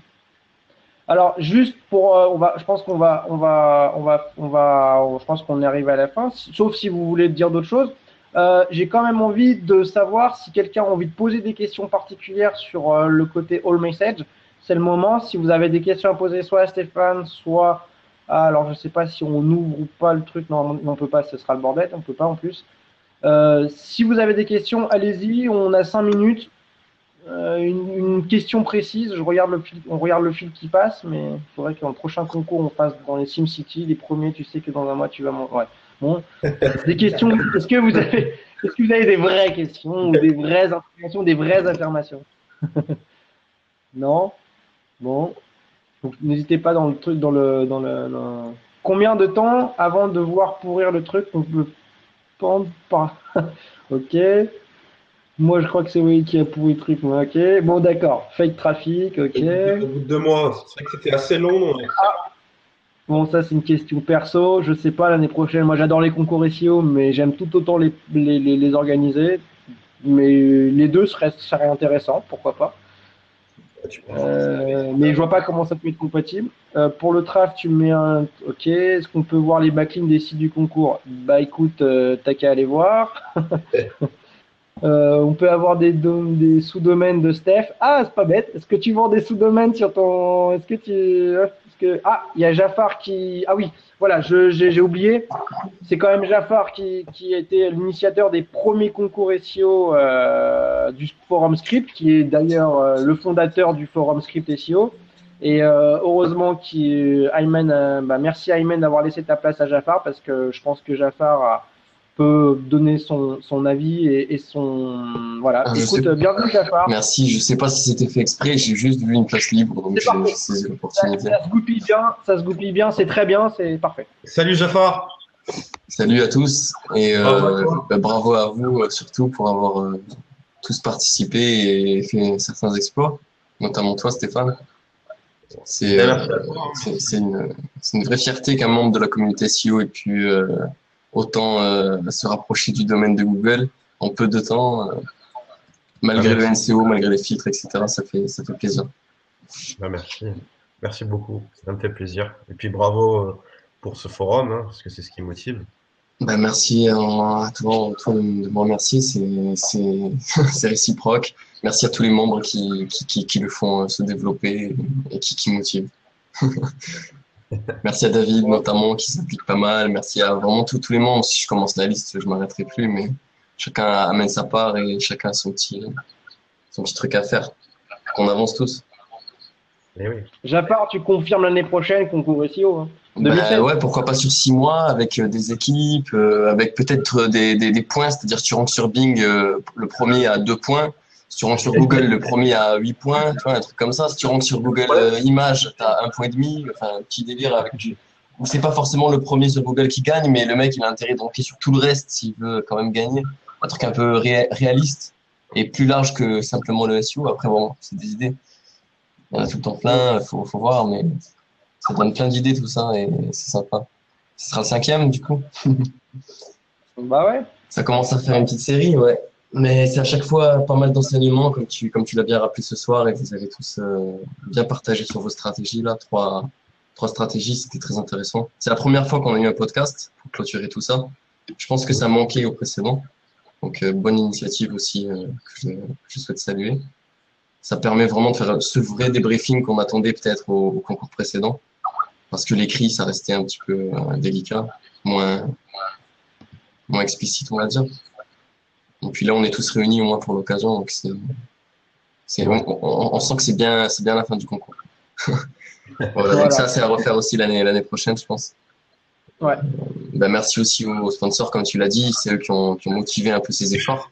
S1: Alors, juste pour, je pense je pense qu'on arrive à la fin, sauf si vous voulez dire d'autres choses. J'ai quand même envie de savoir si quelqu'un a envie de poser des questions particulières sur le côté all message. C'est le moment. Si vous avez des questions à poser, soit à Stéphane, soit alors je sais pas si on ouvre ou pas le truc. Non, on peut pas. Ce sera le bordel. On peut pas en plus. Si vous avez des questions, allez-y. On a 5 minutes. Une question précise, on regarde le fil qui passe, mais il faudrait que dans le prochain concours, on passe dans les SimCity, les premiers, tu sais que dans un mois, tu vas ouais. Bon, des questions, est-ce que vous avez des vraies questions ou des vraies informations, des vraies affirmations? Non? Bon. Donc, n'hésitez pas dans le truc, Combien de temps avant de voir pourrir le truc, on peut prendre pas? Ok. Moi, je crois que c'est oui qui a pourri le truc. Ok. Bon, d'accord. Fake trafic. Ok.
S2: Au bout de 2 mois, c'est vrai que c'était assez long.
S1: Bon, ça, c'est une question perso. Je sais pas, l'année prochaine. Moi, j'adore les concours SEO, mais j'aime tout autant les organiser. Mais les deux seraient intéressants. Pourquoi pas. Mais je vois pas comment ça peut être compatible. Pour le traf, tu mets un. Ok. Est-ce qu'on peut voir les backlinks des sites du concours? Bah, écoute, t'as qu'à aller voir. On peut avoir des sous-domaines de Steph. Ah, c'est pas bête. Est-ce que tu vends des sous-domaines sur ton... Ah, il y a Jafar qui... Ah oui, voilà, j'ai oublié. C'est quand même Jafar qui a été l'initiateur des premiers concours SEO du forum script, qui est d'ailleurs le fondateur du forum script SEO. Et heureusement Ayman, merci Ayman d'avoir laissé ta place à Jafar, parce que je pense que Jafar peut donner son avis et son... Voilà. Écoute, bienvenue Jafar.
S5: Merci, je sais pas si c'était fait exprès, j'ai juste vu une place libre, donc j'ai saisi l'opportunité.
S1: Ça se goupille bien, c'est très bien, c'est parfait.
S2: Salut Jafar.
S5: Salut à tous, et bravo à vous surtout pour avoir tous participé et fait certains exploits, notamment toi Stéphane. C'est une vraie fierté qu'un membre de la communauté SEO ait pu autant se rapprocher du domaine de Google en peu de temps, malgré le NCO, malgré les filtres, etc. Ça fait plaisir.
S2: Merci beaucoup, ça me fait plaisir. Et puis bravo pour ce forum, hein, parce que c'est ce qui motive.
S5: Merci à toi de me remercier, c'est réciproque. Merci à tous les membres qui le font se développer et qui motivent. Merci à David, notamment, qui s'implique pas mal. Merci à vraiment tous les membres. Si je commence la liste, je m'arrêterai plus, mais chacun amène sa part et chacun a son petit truc à faire. Qu'on avance tous.
S1: Oui. Japard, tu confirmes l'année prochaine concours SEO, hein,
S5: 2016. Ouais, pourquoi pas sur 6 mois avec des équipes, avec peut-être des points, c'est-à-dire si tu rentres sur Bing, le premier à 2 points. Si tu rentres sur Google, le premier à 8 points, tu vois, un truc comme ça. Si tu rentres sur Google Images, tu as 1,5 point. Enfin, un petit délire avec où c'est pas forcément le premier sur Google qui gagne, mais le mec, il a intérêt de rentrer sur tout le reste s'il veut quand même gagner. Un truc un peu réaliste et plus large que simplement le SEO. Après, bon, c'est des idées. Il y en a tout le temps plein, faut voir, mais ça donne plein d'idées tout ça et c'est sympa. Ce sera le 5e du coup.
S1: Bah ouais.
S5: Ça commence à faire une petite série, ouais. Mais c'est à chaque fois pas mal d'enseignements, comme tu l'as bien rappelé ce soir, et vous avez tous bien partagé sur vos stratégies là, trois stratégies, c'était très intéressant. C'est la première fois qu'on a eu un podcast pour clôturer tout ça. Je pense que ça manquait au précédent, donc bonne initiative aussi que je souhaite saluer. Ça permet vraiment de faire ce vrai débriefing qu'on attendait peut-être au concours précédent, parce que l'écrit ça restait un petit peu délicat, moins explicite on va dire. Et puis là, on est tous réunis au moins pour l'occasion, donc on sent que c'est bien la fin du concours. Voilà. Donc ça, c'est à refaire aussi l'année prochaine, je pense.
S1: Ouais.
S5: Merci aussi aux sponsors, comme tu l'as dit, c'est eux qui ont motivé un peu ces efforts.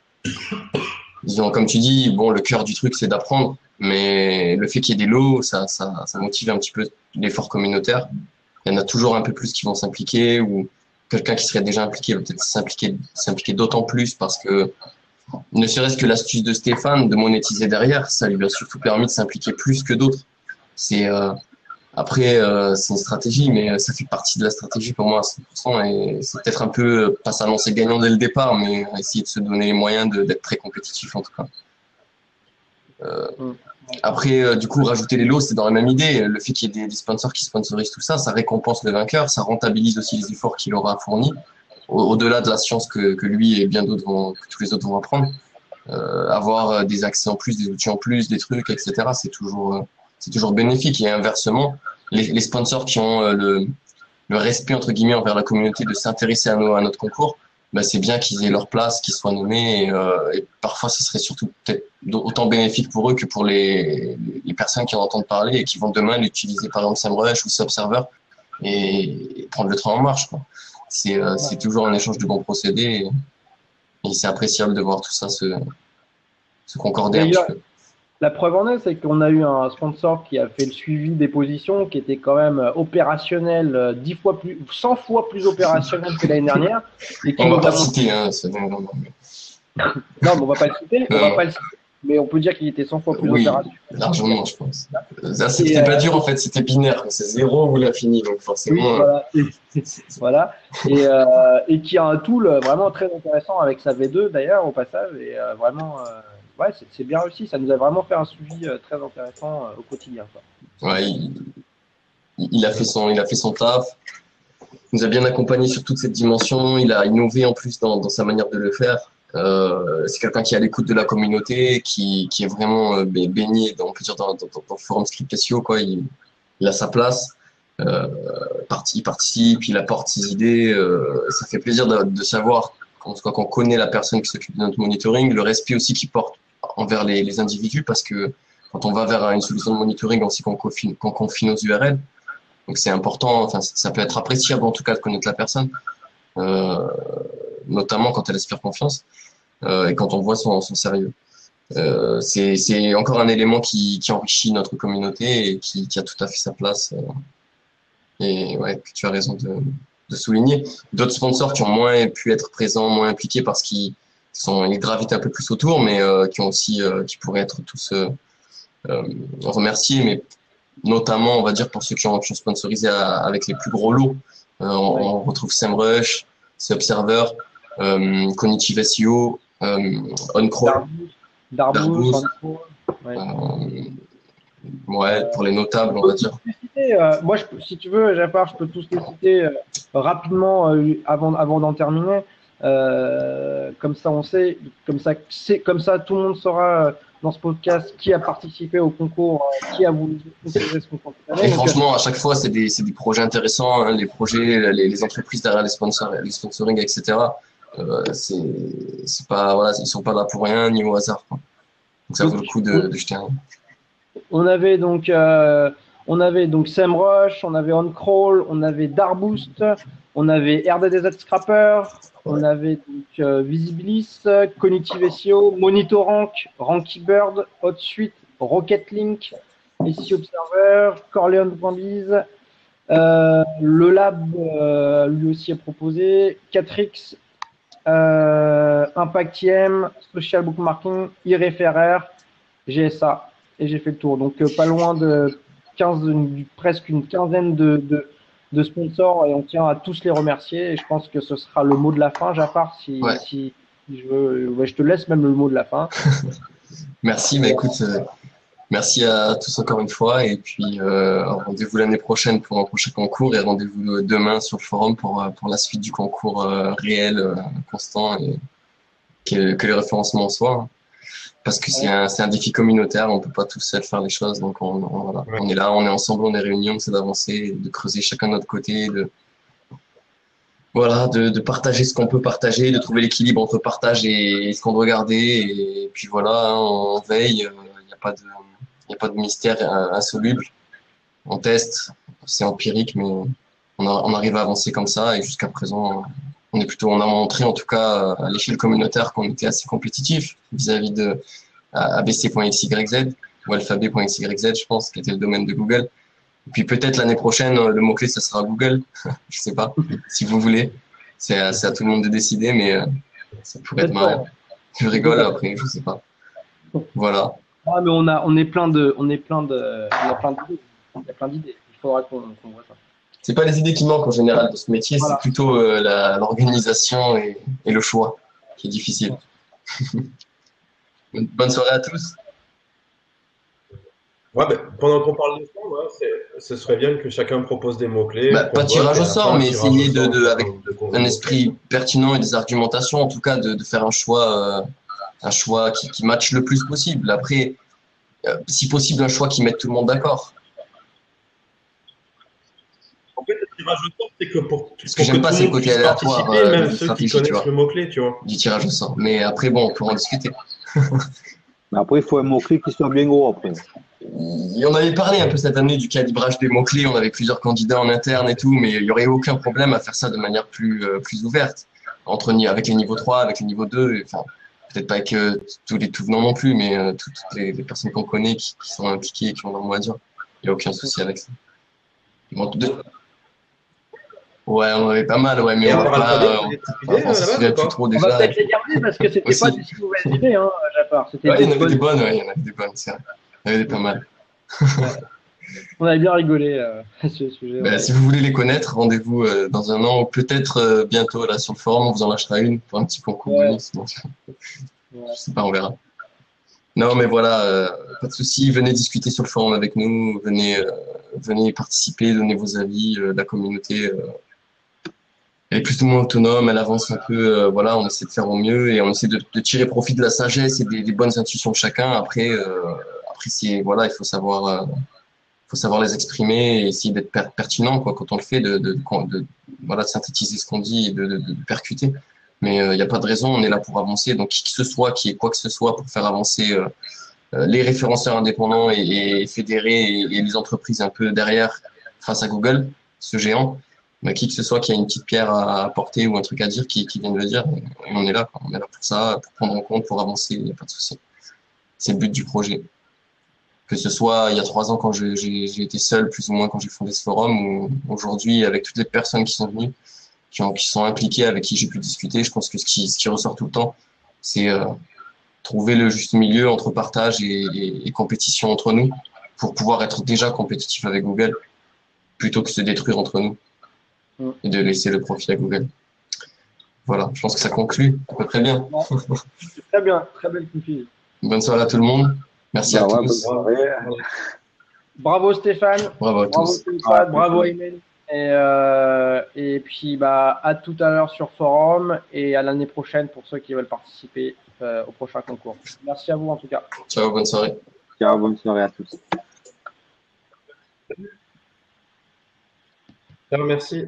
S5: Disons, comme tu dis, bon, le cœur du truc, c'est d'apprendre, mais le fait qu'il y ait des lots, ça motive un petit peu l'effort communautaire. Il y en a toujours un peu plus qui vont s'impliquer ou quelqu'un qui serait déjà impliqué va peut-être s'impliquer d'autant plus parce que ne serait-ce que l'astuce de Stéphane de monétiser derrière, ça lui a surtout permis de s'impliquer plus que d'autres. Après, c'est une stratégie, mais ça fait partie de la stratégie pour moi à 100%. Et c'est peut-être un peu pas s'annoncer gagnant dès le départ, mais essayer de se donner les moyens d'être très compétitif en tout cas. Après, du coup, rajouter les lots, c'est dans la même idée. Le fait qu'il y ait des sponsors qui sponsorisent tout ça, ça récompense le vainqueur, ça rentabilise aussi les efforts qu'il aura fournis, au-delà de la science que lui et bien d'autres que tous les autres vont apprendre. Avoir des accès en plus, des outils en plus, des trucs, etc. C'est toujours bénéfique. Et inversement, les sponsors qui ont le respect entre guillemets envers la communauté de s'intéresser à notre concours, c'est bien qu'ils aient leur place, qu'ils soient nommés. Et parfois, ce serait surtout peut-être autant bénéfique pour eux que pour les personnes qui en entendent parler et qui vont demain l'utiliser, par exemple SEMrush ou Subserver et prendre le train en marche, quoi. C'est toujours un échange de bons procédés et c'est appréciable de voir tout ça se concorder un petit peu.
S1: La preuve en est, c'est qu'on a eu un sponsor qui a fait le suivi des positions, qui était quand même opérationnel 100 fois plus opérationnel que l'année dernière. Et qui
S5: on va pas le citer, hein.
S1: Non, mais on va pas le citer. Mais on peut dire qu'il était 100 fois plus opérationnel.
S5: Largement, je pense. C'était pas dur en fait, c'était binaire. C'est 0 ou l'infini, donc forcément.
S1: Oui, voilà. Et qui a un tool vraiment très intéressant avec sa V2 d'ailleurs au passage et vraiment. Ouais, c'est bien réussi. Ça nous a vraiment fait un suivi très intéressant au quotidien, quoi.
S5: Ouais, il a fait son taf. Il nous a bien accompagné sur toute cette dimension. Il a innové en plus dans sa manière de le faire. C'est quelqu'un qui est à l'écoute de la communauté, qui est vraiment baigné, on peut dire, dans le forum script SEO, quoi. Il a sa place. Il participe, il apporte ses idées. Ça fait plaisir de savoir, en tout cas, qu'on connaît la personne qui s'occupe de notre monitoring, le respect aussi qu'il porte envers les individus, parce que quand on va vers une solution de monitoring, on sait qu'on confine aux URL. Donc c'est important, enfin, ça peut être appréciable en tout cas de connaître la personne, notamment quand elle inspire confiance et quand on voit son sérieux. C'est encore un élément qui enrichit notre communauté et qui a tout à fait sa place. Et ouais, que tu as raison de souligner. D'autres sponsors qui ont moins pu être présents, moins impliqués parce qu'ils gravitent un peu plus autour, mais qui pourraient être tous remerciés, mais notamment, on va dire, pour ceux qui ont sponsorisé avec les plus gros lots. On retrouve SEMrush, Subserver, Cognitive SEO, OnCrawl,
S1: Darbus.
S5: Ouais, pour les notables, on va dire.
S1: Moi, si tu veux, Jafar, je peux tous les citer rapidement avant d'en terminer. Comme ça, on sait, comme ça, tout le monde saura dans ce podcast qui a participé au concours, qui a voulu concourir ce concours cette année.
S5: Et
S1: Donc,
S5: franchement, à chaque fois, c'est des projets intéressants, hein, les projets, les entreprises derrière les sponsors, les sponsoring, etc. C'est pas, voilà, ils sont pas là pour rien ni au hasard, quoi. Donc ça vaut le coup de jeter un.
S1: On avait donc SEMrush, on avait OnCrawl, on avait Darboost, on avait RDDZ Scrapper, on avait donc Visibilis, Cognitive SEO, Monitorank, Rankybird, HotSuite, Rocket Link, SEO Observer, Corleone.biz, le Lab lui aussi a proposé, 4X, ImpactIM, Social Bookmarking, iReferrer, GSA. Et j'ai fait le tour. Donc, pas loin de presque une quinzaine de sponsors et on tient à tous les remercier. Et je pense que ce sera le mot de la fin, Jafar, si je veux. Ouais, je te laisse même le mot de la fin.
S5: Merci, mais écoute, merci à tous encore une fois. Et puis, rendez-vous l'année prochaine pour un prochain concours et rendez-vous demain sur le forum pour la suite du concours réel, constant et que les référencements soient. Parce que c'est un défi communautaire, on peut pas tous seul faire les choses, donc voilà. On est là, on est ensemble, on est réunis, on essaie d'avancer, de creuser chacun de notre côté, de partager ce qu'on peut partager, de trouver l'équilibre entre partage et ce qu'on doit garder, et puis voilà, hein, on veille, il n'y a pas de mystère insoluble, on teste, c'est empirique, mais on arrive à avancer comme ça, et jusqu'à présent, on a montré en tout cas à l'échelle communautaire qu'on était assez compétitif vis-à-vis de abc.xyz ou alphabet.xyz, je pense, qui était le domaine de Google. Et puis peut-être l'année prochaine, le mot-clé, ça sera Google. Je sais pas, si vous voulez. C'est à tout le monde de décider, mais ça pourrait être marrant. Je rigole après, je sais pas. Voilà.
S1: Ah, mais on est plein d'idées. Il y a plein d'idées. Il faudra qu'on voit ça.
S5: C'est pas les idées qui manquent en général dans ce métier, voilà. C'est plutôt l'organisation et le choix qui est difficile. Bonne soirée à tous.
S2: Ouais, pendant qu'on parle de ça, ce serait bien que chacun propose des mots-clés.
S5: Pas tirage au sort, mais essayer avec un esprit pertinent et des argumentations, en tout cas, de faire un choix qui matche le plus possible. Après, si possible, un choix qui mette tout le monde d'accord.
S2: En fait, le tirage au sort, c'est que
S5: ce que j'aime pas, c'est le côté aléatoire,
S2: même ceux qui connaissent le mot-clé, tu vois.
S5: Du tirage au sort. Mais après, bon, on peut en discuter.
S3: Mais après, il faut un mot-clé qui soit bien gros après.
S5: On avait parlé un peu cette année du calibrage des mots-clés, on avait plusieurs candidats en interne et tout, mais il n'y aurait aucun problème à faire ça de manière plus ouverte, avec les niveaux 3, avec les niveaux 2, enfin, peut-être pas avec tous les tout venants non plus, mais toutes les personnes qu'on connaît qui sont impliquées et qui ont leur mot à dire. Il n'y a aucun souci avec ça. Bon, ouais, on en avait pas mal, ouais, mais on s'en souvient plus trop déjà.
S1: On va peut-être les garder parce que c'était pas des si mauvaises idées, hein, Jafar.
S5: Il y en avait des bonnes, c'est vrai. Il y en avait pas mal.
S1: On avait bien rigolé à ce sujet.
S5: Si vous voulez les connaître, rendez-vous dans un an ou peut-être bientôt là sur le forum, on vous en lâchera une pour un petit concours bonus. Je sais pas, on verra. Non, mais voilà, pas de souci. Venez discuter sur le forum avec nous, venez participer, donnez vos avis. La communauté, elle est plus ou moins autonome, elle avance un peu. Voilà, on essaie de faire au mieux et on essaie de tirer profit de la sagesse et des bonnes intuitions de chacun. Après, voilà, il faut savoir les exprimer et essayer d'être pertinent, quoi, quand on le fait, de synthétiser ce qu'on dit et de percuter. Mais il n'y a pas de raison, on est là pour avancer. Donc qui que ce soit, qui est quoi que ce soit pour faire avancer les référenceurs indépendants et fédérés et les entreprises un peu derrière face à Google, ce géant, qui que ce soit qui a une petite pierre à apporter ou un truc à dire, qui vient de le dire, on est là, quoi. On est là pour ça, pour prendre en compte, pour avancer, il n'y a pas de souci. C'est le but du projet. Que ce soit il y a 3 ans quand j'ai été seul, plus ou moins quand j'ai fondé ce forum, ou aujourd'hui avec toutes les personnes qui sont venues, qui sont impliquées, avec qui j'ai pu discuter, je pense que ce qui ressort tout le temps, c'est trouver le juste milieu entre partage et compétition entre nous pour pouvoir être déjà compétitif avec Google plutôt que se détruire entre nous et de laisser le profit à Google. Voilà, je pense que ça conclut à peu près bien.
S1: Très bien, très belle conclusion.
S5: Bonne soirée à tout le monde. Merci à tous.
S1: Bravo Stéphane.
S5: Bravo à tous.
S1: Stéphane, bravo Aymen. Et puis, bah, à tout à l'heure sur forum et à l'année prochaine pour ceux qui veulent participer au prochain concours. Merci à vous en tout cas.
S5: Ciao, bonne soirée.
S3: Ciao, bonne soirée à tous.
S2: Ciao, merci.